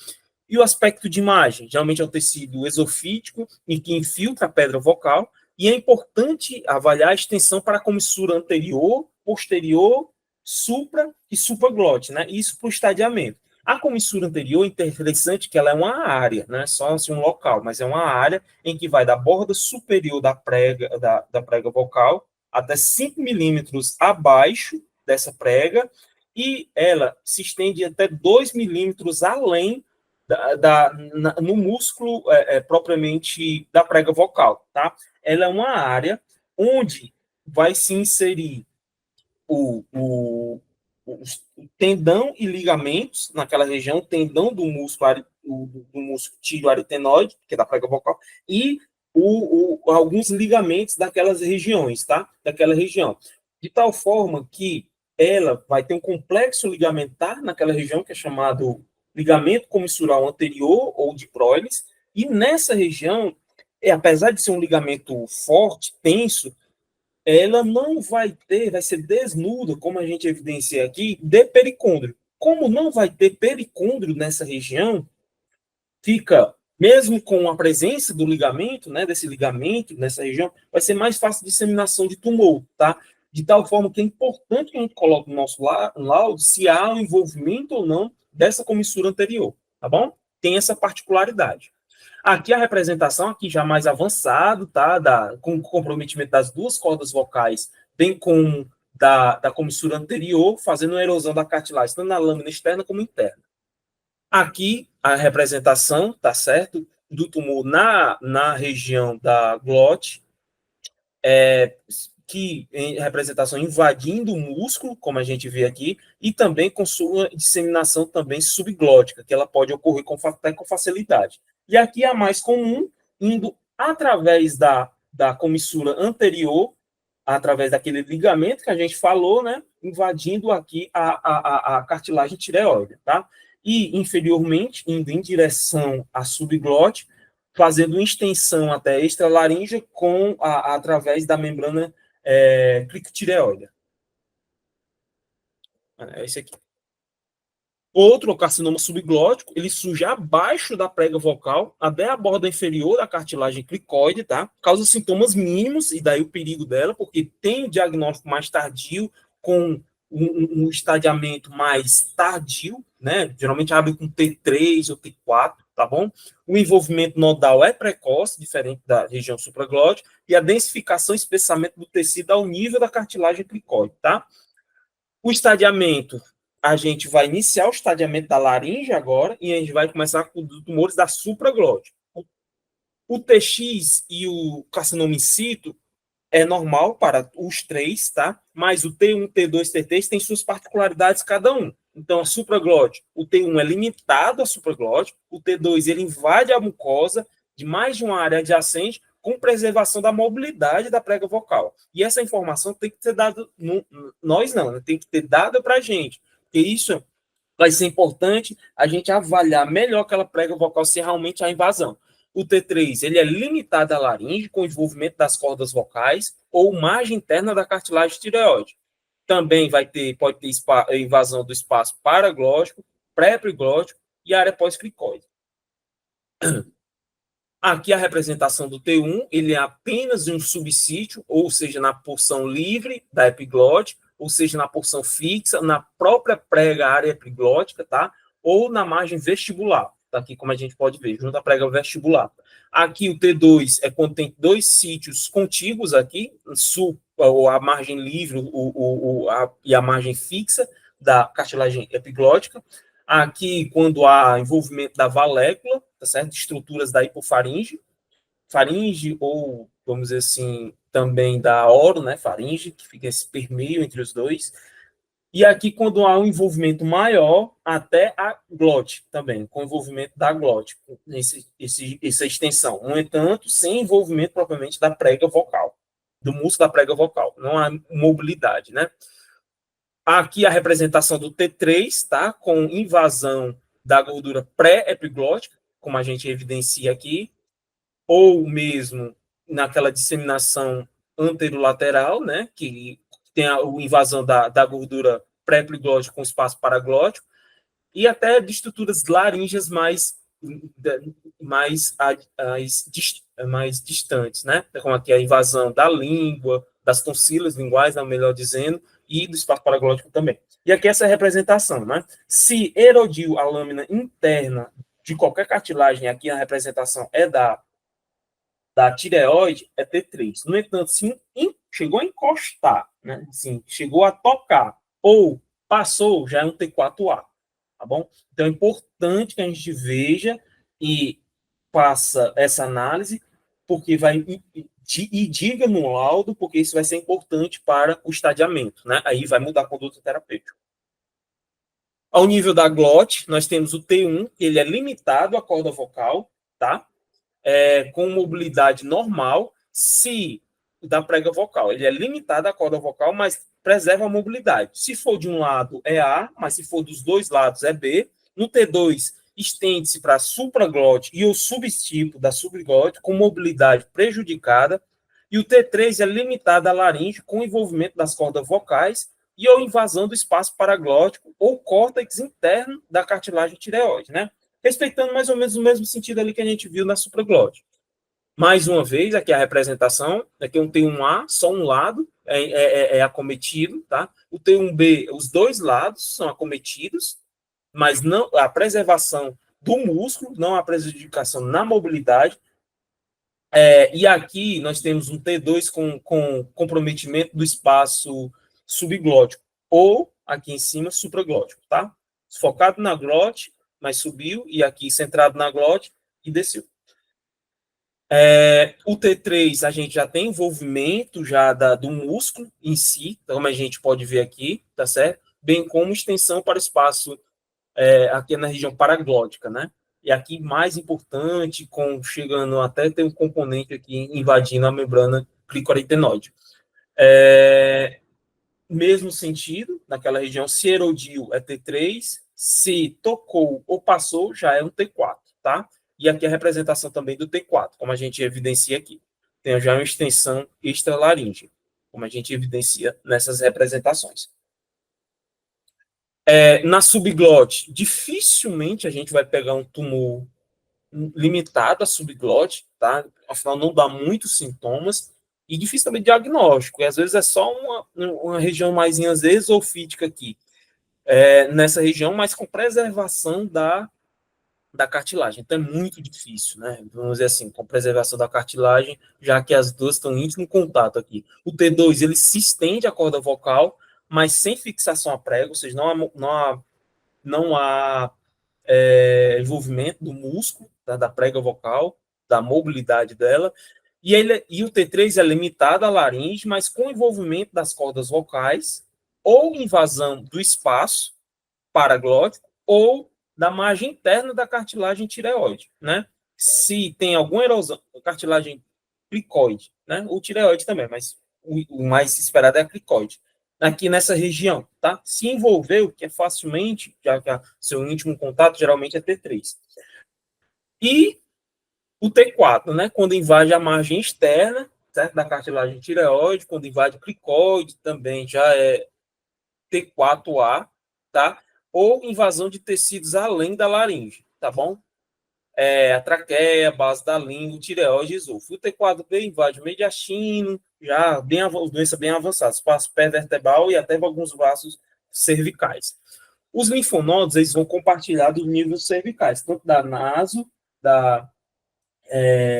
Speaker 1: E o aspecto de imagem, geralmente é um tecido esofítico e que infiltra a pedra vocal, e é importante avaliar a extensão para a comissura anterior, posterior, supra e supraglote, né? Isso para o estadiamento. A comissura anterior, interessante que ela é uma área, não é só assim, um local, mas é uma área em que vai da borda superior da prega, da prega vocal até 5 milímetros abaixo dessa prega, e ela se estende até 2 milímetros além no músculo propriamente da prega vocal, tá? Ela é uma área onde vai se inserir o tendão e ligamentos naquela região, tendão do músculo, do músculo tibio-aritenoide, que é da prega vocal, e alguns ligamentos daquelas regiões, tá? Daquela região. De tal forma que ela vai ter um complexo ligamentar naquela região, que é chamado ligamento comissural anterior, ou de Proelis, e nessa região, apesar de ser um ligamento forte, tenso, ela não vai ter, vai ser desnuda, como a gente evidencia aqui, de pericôndrio. Como não vai ter pericôndrio nessa região, fica, mesmo com a presença do ligamento, né, desse ligamento nessa região, vai ser mais fácil de disseminação de tumor, tá? De tal forma que é importante que a gente coloque no nosso laudo se há o envolvimento ou não dessa comissura anterior, tá bom? Tem essa particularidade. Aqui a representação, aqui já mais avançado, tá? Com o comprometimento das duas cordas vocais, bem como da comissura anterior, fazendo uma erosão da cartilagem, tanto na lâmina externa como interna. Aqui a representação, tá certo? Do tumor na região da glote, que em representação invadindo o músculo, como a gente vê aqui, e também com sua disseminação também subglótica, que ela pode ocorrer até com facilidade. E aqui a mais comum, indo através da comissura anterior, através daquele ligamento que a gente falou, né, invadindo aqui a cartilagem tireoide, tá? E inferiormente, indo em direção à subglote, fazendo extensão até extralaríngea através da membrana clicotireoide. É esse aqui. Outro, o carcinoma subglótico, ele surge abaixo da prega vocal, até a borda inferior da cartilagem cricoide, tá? Causa sintomas mínimos, e daí o perigo dela, porque tem o diagnóstico mais tardio, com um estadiamento mais tardio, né? Geralmente abre com T3 ou T4, tá bom? O envolvimento nodal é precoce, diferente da região supraglótica, e a densificação e espessamento do tecido ao nível da cartilagem cricoide, tá? O estadiamento, a gente vai iniciar o estadiamento da laringe agora, e a gente vai começar com os tumores da supraglótica. O TX e o carcinoma in situ é normal para os três, tá? Mas o T1, T2, T3 tem suas particularidades cada um. Então, a supraglótica, o T1 é limitado à supraglótica, o T2 ele invade a mucosa de mais de uma área adjacente com preservação da mobilidade da prega vocal. E essa informação tem que ser dada, nós não, né? Tem que ter dada para a gente. Porque isso vai ser importante a gente avaliar melhor aquela prega vocal se realmente há invasão. O T3 ele é limitado à laringe, com envolvimento das cordas vocais ou margem interna da cartilagem tireoide. Também pode ter invasão do espaço paraglótico, pré-epiglótico e área pós-cricoide. Aqui a representação do T1, ele é apenas um subsítio, ou seja, na porção livre da epiglote, ou seja, na porção fixa, na própria prega área epiglótica, tá? Ou na margem vestibular. Tá aqui, como a gente pode ver, junto à prega vestibular. Aqui o T2 é quando tem dois sítios contíguos aqui, a margem livre e a margem fixa da cartilagem epiglótica. Aqui, quando há envolvimento da valécula, tá certo? Estruturas da hipofaringe, faringe ou, vamos dizer assim, também da oro, né? Faringe, que fica esse permeio entre os dois. E aqui, quando há um envolvimento maior, até a glote também, com envolvimento da glote, essa extensão. No entanto, sem envolvimento propriamente da prega vocal, do músculo da prega vocal. Não há mobilidade, né? Aqui a representação do T3, tá? Com invasão da gordura pré-epiglótica, como a gente evidencia aqui, ou mesmo naquela disseminação anterolateral, né? Que tem a invasão da gordura pré-epiglótica com espaço paraglótico, e até de estruturas laríngeas mais distantes, né? Como aqui a invasão da língua, das tonsilas linguais, melhor dizendo, e do espaço paraglótico também. E aqui essa representação, né? Se erodiu a lâmina interna de qualquer cartilagem, aqui a representação é da tireoide, é T3. No entanto, se chegou a encostar, né? Assim, chegou a tocar ou passou, já é um T4A, tá bom? Então é importante que a gente veja e faça essa análise, porque vai e diga no laudo, porque isso vai ser importante para o estadiamento, né? Aí vai mudar a conduta terapêutica. Ao nível da glote, nós temos o T1, ele é limitado à corda vocal, tá? Com mobilidade normal, se da prega vocal, ele é limitado à corda vocal, mas preserva a mobilidade. Se for de um lado é A, mas se for dos dois lados é B. No T2, estende-se para a supraglote e o subtipo da subglote, com mobilidade prejudicada. E o T3 é limitado à laringe, com envolvimento das cordas vocais e ou invasão do espaço paraglótico ou córtex interno da cartilagem tireoide, né? Respeitando mais ou menos o mesmo sentido ali que a gente viu na supraglote. Mais uma vez, aqui a representação, aqui um T1A, só um lado é acometido, tá? O T1B, os dois lados são acometidos, mas não a preservação do músculo, não a prejudicação na mobilidade. E aqui nós temos um T2 com comprometimento do espaço subglótico, ou aqui em cima, supraglótico, tá? Focado na glote, mas subiu, e aqui centrado na glote, e desceu. O T3, a gente já tem envolvimento já do músculo em si, como a gente pode ver aqui, tá certo? Bem como extensão para o espaço aqui na região paraglótica, né? E aqui, mais importante, chegando até ter um componente aqui invadindo a membrana glicoarytenoide. Mesmo sentido, naquela região, se erodiu é T3, se tocou ou passou, já é um T4, tá? E aqui a representação também do T4, como a gente evidencia aqui. Tem já uma extensão extralaríngea, como a gente evidencia nessas representações. Na subglote, dificilmente a gente vai pegar um tumor limitado à subglote, tá? Afinal, não dá muitos sintomas e difícil também diagnóstico. E às vezes é só uma região mais esofítica aqui, nessa região, mas com preservação da cartilagem. Então é muito difícil, né? Vamos dizer assim, com preservação da cartilagem, já que as duas estão em íntimo contato aqui. O T2, ele se estende à corda vocal, mas sem fixação a prego, ou seja, não há envolvimento do músculo, tá, da prega vocal, da mobilidade dela, e o T3 é limitado à laringe, mas com envolvimento das cordas vocais, ou invasão do espaço paraglótico, ou da margem interna da cartilagem tireoide, né? Se tem alguma erosão, cartilagem cricoide, né? O tireoide também, mas o mais esperado é a cricoide. Aqui nessa região, tá? Se envolveu, que é facilmente, já que seu íntimo contato geralmente é T3. E o T4, né? Quando invade a margem externa, certo? Da cartilagem tireoide, quando invade o cricoide, também já é T4A, tá? Ou invasão de tecidos além da laringe, tá bom? A traqueia, base da língua, tireoide e esôfago. O T4B invade o mediastino, já doença bem avançada, espaço pé-vertebral e até alguns vasos cervicais. Os linfonodos, eles vão compartilhar dos níveis cervicais, tanto da naso, da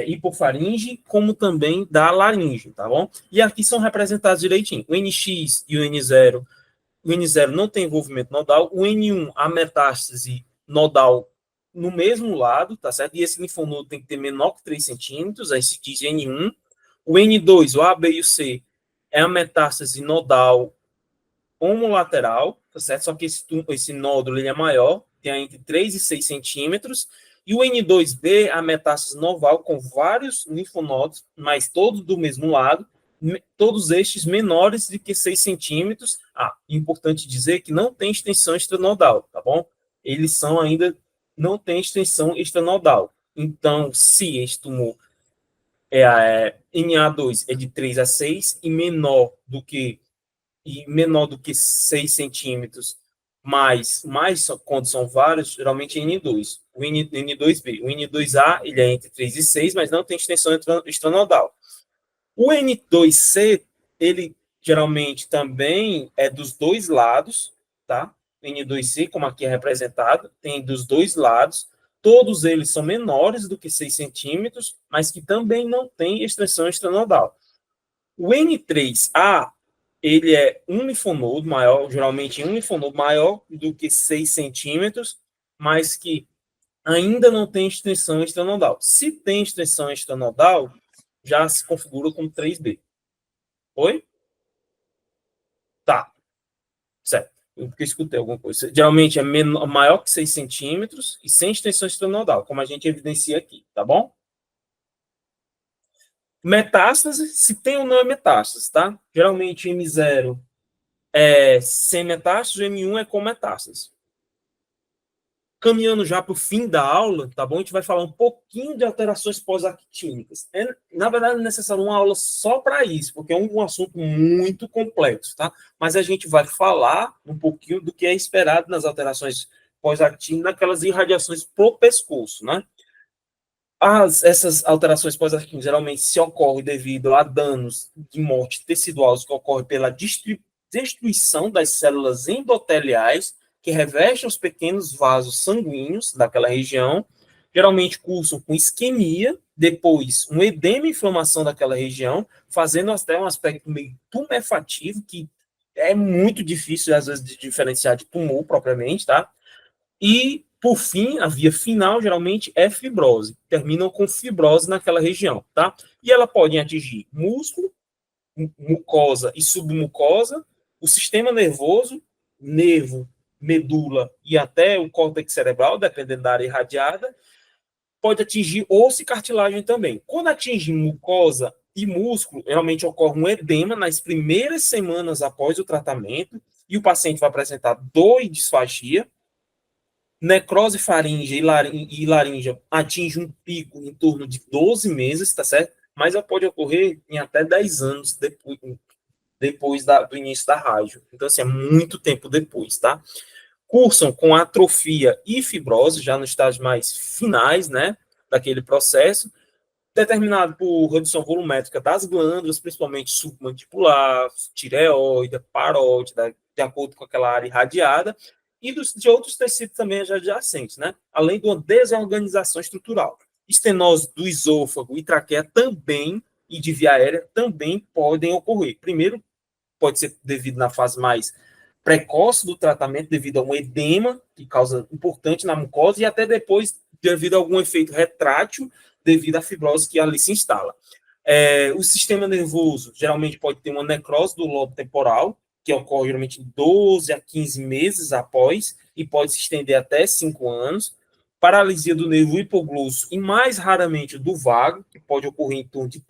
Speaker 1: hipofaringe, como também da laringe, tá bom? E aqui são representados direitinho. O NX e o N0. O N0 não tem envolvimento nodal. O N1, a metástase nodal no mesmo lado, tá certo? E esse linfonodo tem que ter menor que 3 centímetros, aí se diz N1. O N2, o A, B e o C, é a metástase nodal homolateral, tá certo? Só que esse nódulo ele é maior, tem entre 3 e 6 centímetros. E o N2B, a metástase noval, com vários linfonodos, mas todos do mesmo lado, todos estes menores do que 6 centímetros. Importante dizer que não tem extensão extranodal, tá bom? Eles são ainda, não tem extensão extranodal. Então, se este tumor NA2 é de 3 a 6 e menor do que 6 centímetros, mais quando são vários, geralmente é N2, o N2B. O N2A, ele é entre 3 e 6, mas não tem extensão extranodal. O N2C, ele geralmente também é dos dois lados, tá? N2C, como aqui é representado, tem dos dois lados. Todos eles são menores do que 6 centímetros, mas que também não tem extensão extranodal. O N3A, ele é unifonodo maior, geralmente unifonodo maior do que 6 centímetros, mas que ainda não tem extensão extranodal. Se tem extensão extranodal, já se configura como 3B. Oi? Tá, certo. Eu escutei alguma coisa. Geralmente é maior que 6 centímetros e sem extensão extranodal, como a gente evidencia aqui, tá bom? Metástase, se tem ou não é metástase, tá? Geralmente M0 é sem metástase, o M1 é com metástase. Caminhando já para o fim da aula, tá bom? A gente vai falar um pouquinho de alterações pós-actínicas. Na verdade, é necessário uma aula só para isso, porque é um assunto muito complexo, tá? Mas a gente vai falar um pouquinho do que é esperado nas alterações pós-actínicas, naquelas irradiações pro pescoço, né? Essas alterações pós-actínicas geralmente se ocorrem devido a danos de morte teciduosa que ocorrem pela destruição das células endoteliais que revestem os pequenos vasos sanguíneos daquela região, geralmente cursam com isquemia, depois um edema e inflamação daquela região, fazendo até um aspecto meio tumefativo, que é muito difícil, às vezes, de diferenciar de tumor propriamente, tá? E, por fim, a via final, geralmente, é fibrose. Terminam com fibrose naquela região, tá? E ela pode atingir músculo, mucosa e submucosa, o sistema nervoso, nervo, medula e até o córtex cerebral, dependendo da área irradiada, pode atingir osso e cartilagem também. Quando atinge mucosa e músculo, geralmente ocorre um edema nas primeiras semanas após o tratamento e o paciente vai apresentar dor e disfagia. Necrose faríngea e laríngea atinge um pico em torno de 12 meses, tá certo? Mas ela pode ocorrer em até 10 anos depois do início da rádio. Então, assim, é muito tempo depois, tá? Cursam com atrofia e fibrose, já nos estágios mais finais, né, daquele processo, determinado por redução volumétrica das glândulas, principalmente submandibular, tireoide, parótida, de acordo com aquela área irradiada, e de outros tecidos também adjacentes, né? Além de uma desorganização estrutural. Estenose do esôfago e traqueia também, e de via aérea, também podem ocorrer. Primeiro, pode ser devido na fase mais precoce do tratamento, devido a um edema, que causa importante na mucosa, e até depois, devido a algum efeito retrátil, devido à fibrose que ali se instala. O sistema nervoso geralmente pode ter uma necrose do lobo temporal, que ocorre geralmente 12 a 15 meses após, e pode se estender até 5 anos. Paralisia do nervo hipoglosso e, mais raramente, do vago, que pode ocorrer em torno de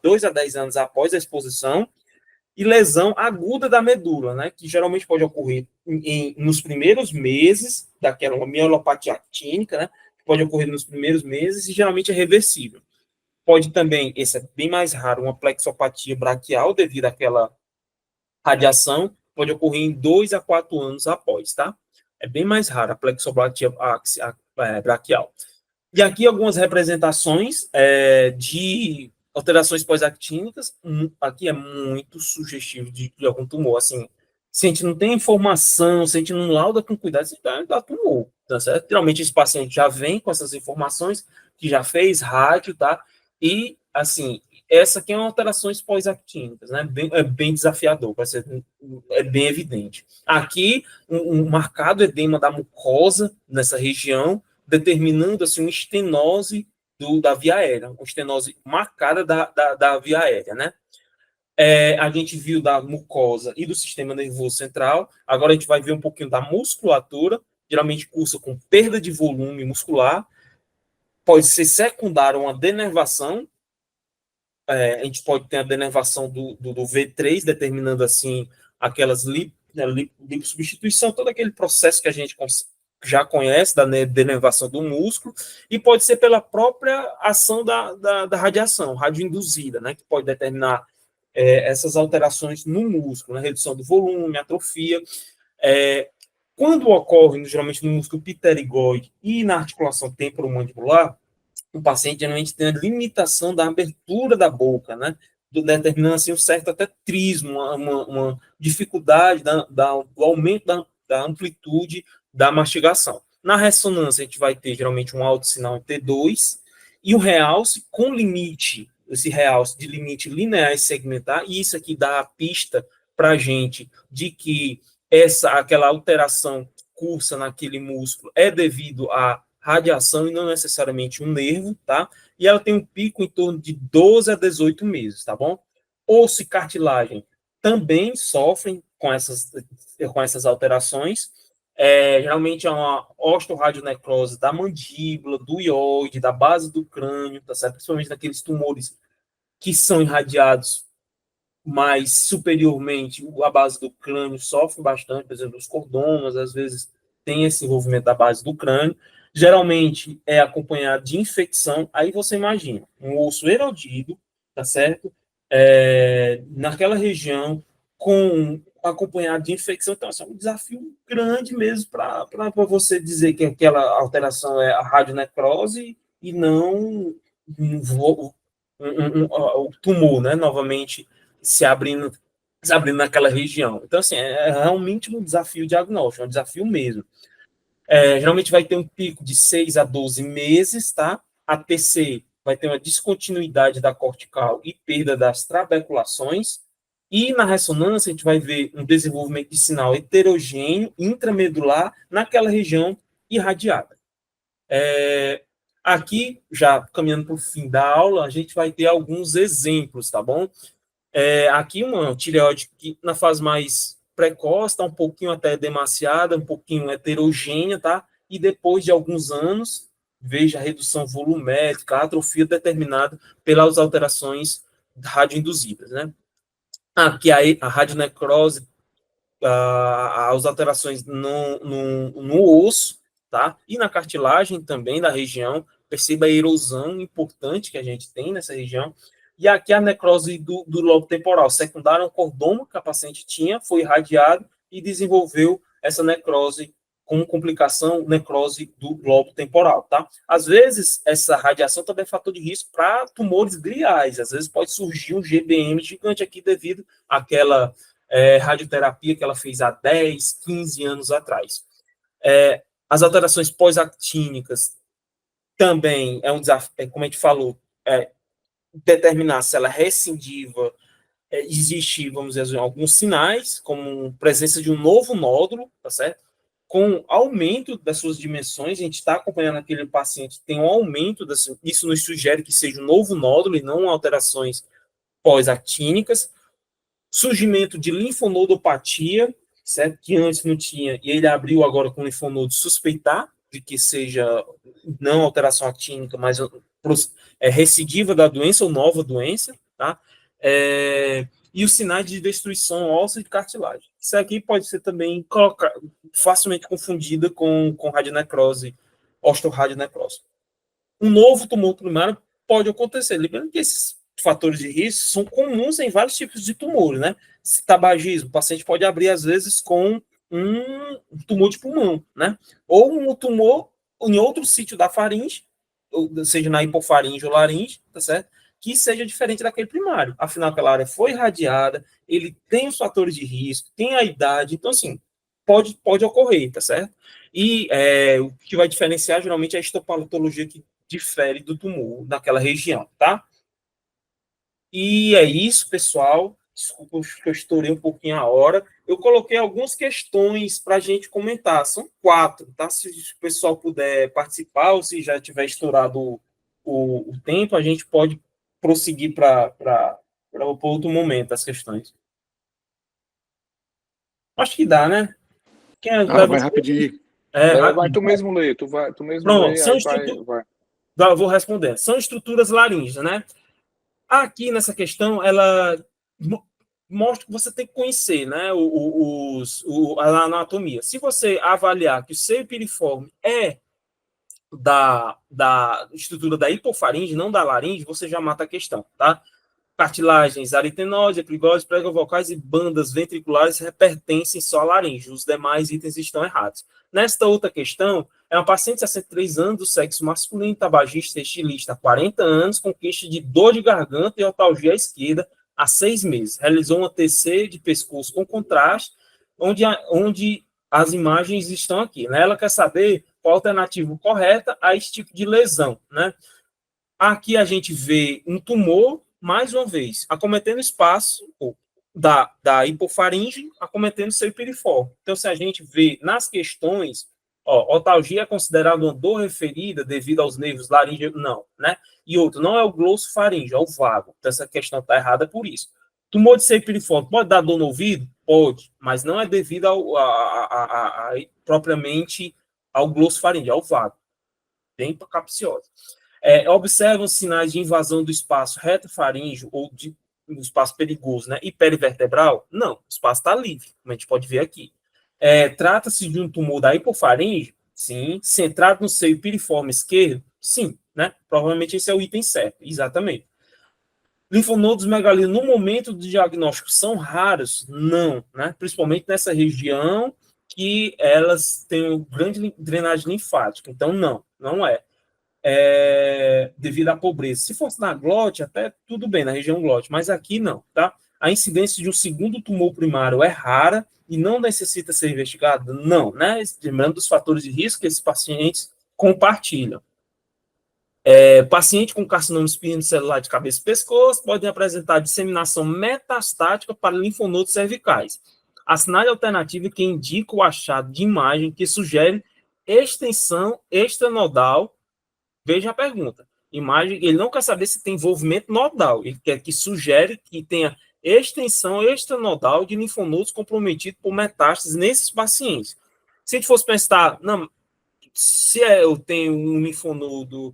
Speaker 1: 2 a 10 anos após a exposição. E lesão aguda da medula, né, que geralmente pode ocorrer nos primeiros meses daquela mielopatia actínica, né, que pode ocorrer nos primeiros meses e geralmente é reversível. Pode também, esse é bem mais raro, uma plexopatia braquial devido àquela radiação, pode ocorrer em 2 a 4 anos após, tá? É bem mais raro a plexopatia braquial. E aqui algumas representações de alterações pós-actínicas. Aqui é muito sugestivo de algum tumor. Assim, se a gente não tem informação, se a gente não lauda com cuidado, você dá tumor, tá certo? Geralmente esse paciente já vem com essas informações, que já fez rádio, tá? E, assim, essa aqui é uma alterações pós-actínicas, né? É bem desafiador, é bem evidente. Aqui, um marcado edema da mucosa nessa região, determinando assim, uma estenose da via aérea, uma estenose marcada da via aérea, né? A gente viu da mucosa e do sistema nervoso central, agora a gente vai ver um pouquinho da musculatura, geralmente cursa com perda de volume muscular, pode ser secundário a uma denervação, a gente pode ter a denervação do V3, determinando assim aquelas lipossubstituição, todo aquele processo que a gente já conhece da denervação do músculo, e pode ser pela própria ação da radiação, radioinduzida, né, que pode determinar essas alterações no músculo, né, redução do volume, atrofia. Quando ocorre, geralmente, no músculo pterigoide e na articulação temporomandibular, o paciente geralmente tem a limitação da abertura da boca, né, determinando assim, um certo até trismo, uma dificuldade do aumento da amplitude da mastigação. Na ressonância, a gente vai ter geralmente um alto sinal em T2 e o realce com limite, esse realce de limite linear e segmentar, e isso aqui dá a pista para a gente de que aquela alteração que cursa naquele músculo é devido à radiação e não necessariamente um nervo, tá? E ela tem um pico em torno de 12 a 18 meses, tá bom? Osso e cartilagem também sofrem com essas alterações. Geralmente é uma osteoradionecrose da mandíbula, do ióide, da base do crânio, tá certo? Principalmente naqueles tumores que são irradiados mais superiormente, a base do crânio sofre bastante, por exemplo, os cordomas, às vezes tem esse envolvimento da base do crânio, geralmente é acompanhado de infecção, aí você imagina, um osso erodido, tá certo? Naquela região, acompanhado de infecção, então é um desafio grande mesmo para você dizer que aquela alteração é a radionecrose e não o tumor, né, novamente se abrindo naquela região. Então, assim, é realmente um desafio diagnóstico, é um desafio mesmo. Geralmente vai ter um pico de 6 a 12 meses, tá? A TC vai ter uma descontinuidade da cortical e perda das trabeculações, e na ressonância a gente vai ver um desenvolvimento de sinal heterogêneo, intramedular, naquela região irradiada. Aqui, já caminhando para o fim da aula, a gente vai ter alguns exemplos, tá bom? Aqui uma tireoide que na fase mais precoce, está um pouquinho até demasiada, um pouquinho heterogênea, tá? E depois de alguns anos, veja a redução volumétrica, a atrofia determinada pelas alterações radioinduzidas, né? Aqui a radionecrose, as alterações no osso, tá? E na cartilagem também da região, perceba a erosão importante que a gente tem nessa região. E aqui a necrose do lobo temporal, secundária a um cordoma que a paciente tinha, foi irradiado e desenvolveu essa necrose com complicação, necrose do lobo temporal, tá? Às vezes, essa radiação também é fator de risco para tumores gliais, às vezes pode surgir um GBM gigante aqui devido àquela radioterapia que ela fez há 10, 15 anos atrás. As alterações pós-actínicas também é um desafio, como a gente falou, determinar se ela é recidiva, existe, vamos dizer, alguns sinais, como presença de um novo nódulo, tá certo? Com aumento das suas dimensões, a gente está acompanhando aquele paciente, tem um aumento, isso nos sugere que seja um novo nódulo e não alterações pós-actínicas, surgimento de linfonodopatia, certo? Que antes não tinha, e ele abriu agora com linfonodo suspeitar de que seja não alteração actínica, mas recidiva da doença ou nova doença, tá? E os sinais de destruição óssea e de cartilagem. Isso aqui pode ser também facilmente confundida com radionecrose, osteoradionecrose. Um novo tumor primário pode acontecer. Lembrando que esses fatores de risco são comuns em vários tipos de tumores, né? Tabagismo, o paciente pode abrir, às vezes, com um tumor de pulmão, né? Ou um tumor em outro sítio da faringe, seja na hipofaringe ou laringe, tá certo? Que seja diferente daquele primário. Afinal, aquela área foi irradiada, ele tem os fatores de risco, tem a idade, então, assim, pode ocorrer, tá certo? E o que vai diferenciar, geralmente, é a histopatologia que difere do tumor naquela região, tá? E é isso, pessoal. Desculpa que eu estourei um pouquinho a hora. Eu coloquei algumas questões para a gente comentar. São 4, tá? Se o pessoal puder participar ou se já tiver estourado o tempo, a gente pode prosseguir para outro momento as questões. Acho que dá, né?
Speaker 3: Vai rapidinho. Vai, tu mesmo lê, tu mesmo
Speaker 1: Pronto,
Speaker 3: lê, aí vai.
Speaker 1: Eu vou responder. São estruturas laríngeas, né? Aqui nessa questão, ela mostra que você tem que conhecer, né, a anatomia. Se você avaliar que o seio piriforme é da estrutura da hipofaringe, não da laringe, você já mata a questão, tá? Cartilagens aritenoide, epigose, pregovocais e bandas ventriculares pertencem só à laringe. Os demais itens estão errados. Nesta outra questão, é uma paciente de 63 anos, do sexo masculino, tabagista, estilista, 40 anos, com queixa de dor de garganta e otalgia à esquerda,
Speaker 4: há 6 meses. Realizou uma TC de pescoço com contraste, onde as imagens estão aqui, né? Ela quer saber qual a alternativa correta a esse tipo de lesão, né? Aqui a gente vê um tumor, mais uma vez, acometendo espaço da hipofaringe, acometendo seu piriforme. Então, se a gente vê nas questões, otalgia é considerada uma dor referida devido aos nervos laríngeo? Não, né? E outro, não é o glossofaríngeo, é o vago. Então, essa questão está errada por isso. Tumor de seio piriforme pode dar dor no ouvido? Pode, mas não é devido propriamente ao glossofaríngeo, ao vago. Bem capciosa. Observam sinais de invasão do espaço retofaríngeo ou do espaço perigoso, né? E perivertebral? Não, o espaço está livre, como a gente pode ver aqui. Trata-se de um tumor da hipofaringe? Sim. Centrado no seio piriforme esquerdo? Sim, né? Provavelmente esse é o item certo, exatamente. Linfonodos megalinos, no momento do diagnóstico, são raros? Não, né? Principalmente nessa região que elas têm grande drenagem linfática. Então, não é. Devido à pobreza. Se fosse na glote, até tudo bem, na região glote, mas aqui não, tá? A incidência de um segundo tumor primário é rara e não necessita ser investigada? Não, né? Lembrando dos fatores de risco que esses pacientes compartilham. Paciente com carcinoma espinocelular de cabeça e pescoço podem apresentar disseminação metastática para linfonodos cervicais. A sinal alternativa que indica o achado de imagem que sugere extensão extranodal. Veja a pergunta. Imagem, ele não quer saber se tem envolvimento nodal, ele quer que sugere que tenha extensão extranodal de linfonodos comprometidos por metástases nesses pacientes. Se a gente fosse pensar, não, se eu tenho um linfonodo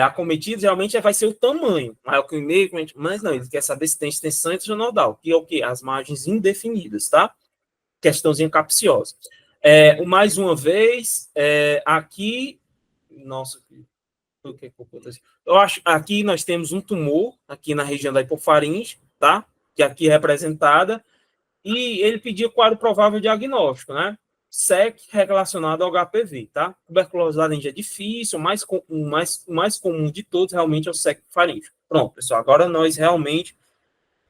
Speaker 4: acometido, geralmente vai ser o tamanho, maior que o meio, mas não, ele quer saber se tem extensão extranodal, que é o quê? As margens indefinidas, tá? Questãozinha capciosa. Mais uma vez, aqui, nossa, eu acho aqui nós temos um tumor aqui na região da hipofaringe, tá? Que aqui é representada, e ele pediu quadro provável diagnóstico, né? SEC relacionado ao HPV, tá? Tuberculose laríngea é difícil, o mais comum de todos realmente é o SEC faríngeo. Pronto, pessoal, agora nós realmente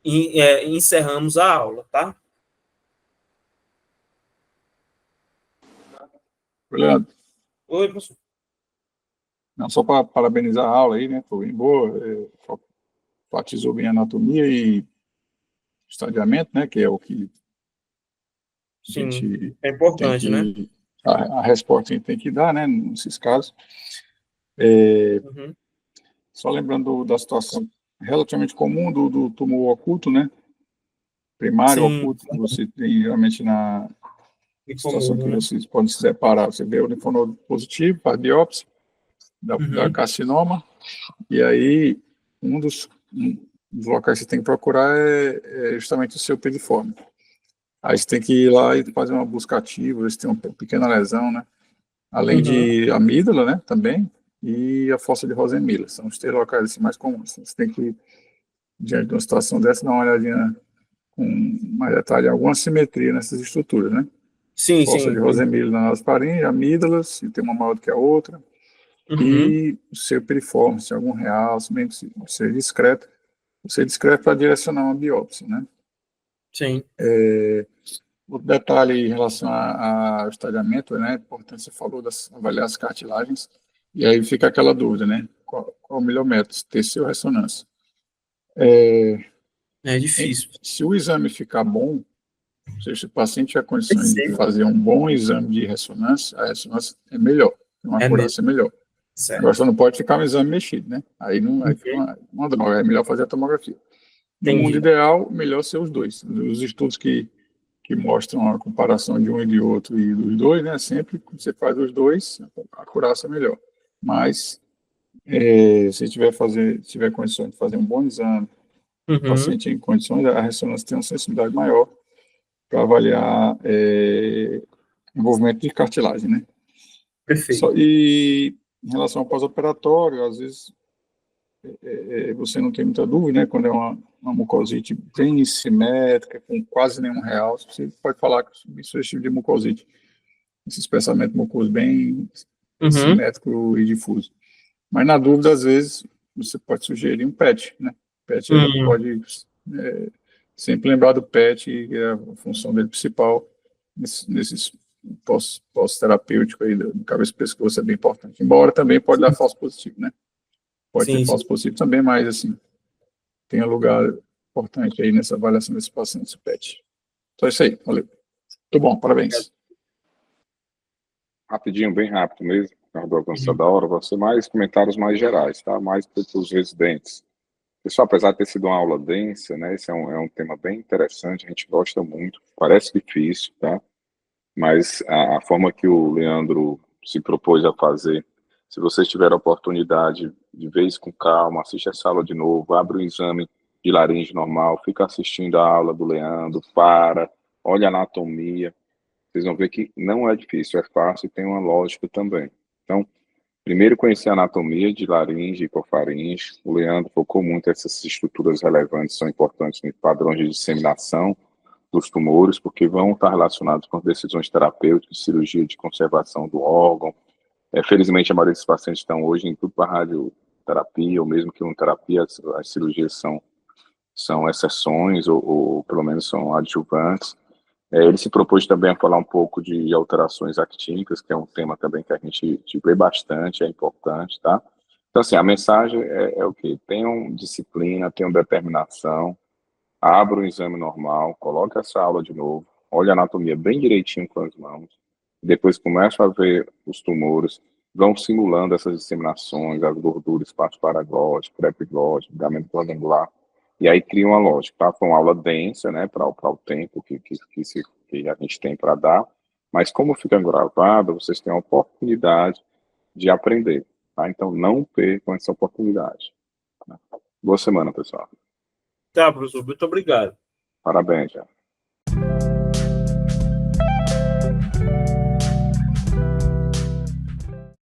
Speaker 4: encerramos a aula, tá?
Speaker 3: Leandro.
Speaker 4: Oi, professor.
Speaker 3: Não, só para parabenizar a aula aí, né? Foi bem boa, enfatizou bem a anatomia e estadiamento, né? Que é o que
Speaker 4: sim, é importante, né?
Speaker 3: A resposta que a gente tem que dar, né? Nesses casos. Só lembrando da situação relativamente comum do tumor oculto, né? Primário, sim, oculto, que você tem geralmente na situação que vocês podem se separar. Você vê o linfonodo positivo, para biópsia, da carcinoma, e aí um dos locais que você tem que procurar é justamente o seu piriforme. Aí você tem que ir lá e fazer uma busca ativa, ver se tem uma pequena lesão, né? Além de amígdala, né, também, e a fossa de Rosenmiller. São os 3 locais assim, mais comuns. Você tem que, diante de uma situação dessa, dar uma olhadinha com mais detalhe, alguma simetria nessas estruturas, né?
Speaker 4: Sim,
Speaker 3: fossa de Rosenmiller na nasofaringe, amígdalas, se tem uma maior do que a outra, e o seu piriforme, se tem algum realce, mesmo se ser discreto. Você discreto para direcionar uma biópsia, né?
Speaker 4: Sim.
Speaker 3: Outro detalhe em relação ao estadiamento, né? Importante, você falou avaliar as cartilagens, e aí fica aquela dúvida, né? Qual o melhor método, TC ou ressonância?
Speaker 4: É difícil.
Speaker 3: Se o exame ficar bom, ou seja, se o paciente tiver condições de fazer um bom exame de ressonância, a ressonância é melhor, uma acurácia melhor. Certo. Agora só não pode ficar um exame mexido, né? Aí não fica uma droga, é melhor fazer a tomografia. No mundo ideal, melhor ser os dois. Os estudos que mostram a comparação de um e de outro e dos dois, né? Sempre que você faz os dois, a acurácia é melhor. Mas, se tiver condições de fazer um bom exame, o paciente em condições, a ressonância tem uma sensibilidade maior para avaliar envolvimento de cartilagem, né?
Speaker 4: Perfeito.
Speaker 3: E em relação ao pós-operatório, às vezes você não tem muita dúvida, né? Quando é uma mucosite bem simétrica, com quase nenhum realce, você pode falar que isso é tipo de mucosite. Esse espessamento mucoso bem simétrico e difuso. Mas na dúvida, às vezes, você pode sugerir um PET, né? PET pode Sempre lembrar do PET, que é a função dele principal nesses pós-terapêutico aí do cabeça e pescoço é bem importante. Embora também pode dar falso positivo, né? Pode ter falso positivo também, mas assim, tem um lugar importante aí nessa avaliação desses pacientes, o PET. Então é isso aí, valeu. Muito bom, parabéns.
Speaker 5: Rapidinho, bem rápido mesmo, do alcance da hora, vão ser mais comentários mais gerais, tá? Mais para os residentes. Pessoal, apesar de ter sido uma aula densa, né, esse é um tema bem interessante, a gente gosta muito, parece difícil, tá? Mas a forma que o Leandro se propôs a fazer, se vocês tiverem a oportunidade de vez com calma, assiste essa aula de novo, abre o exame de laringe normal, fica assistindo a aula do Leandro, olha a anatomia, vocês vão ver que não é difícil, é fácil e tem uma lógica também. Então, primeiro conhecer a anatomia de laringe e hipofaringe. O Leandro focou muito essas estruturas relevantes, são importantes nos padrões de disseminação dos tumores, porque vão estar relacionados com decisões terapêuticas, cirurgia de conservação do órgão. Felizmente, a maioria dos pacientes estão hoje em tudo para radioterapia, ou mesmo quimioterapia, as cirurgias são exceções, ou pelo menos são adjuvantes. Ele se propôs também a falar um pouco de alterações actínicas, que é um tema também que a gente vê bastante, é importante, tá? Então, assim, a mensagem é o quê? Tenham disciplina, tenham determinação, abra um exame normal, coloque essa aula de novo, olhe a anatomia bem direitinho com as mãos, depois começam a ver os tumores, vão simulando essas disseminações, as gorduras, espaço paraglótico, pré-epiglótico, ligamento quadrangular, e aí cria uma lógica, tá? Foi uma aula densa, né, para o tempo que a gente tem para dar, mas como fica gravado, vocês têm a oportunidade de aprender, tá? Então não percam essa oportunidade. Boa semana, pessoal.
Speaker 4: Tá, professor, muito obrigado.
Speaker 5: Parabéns, já.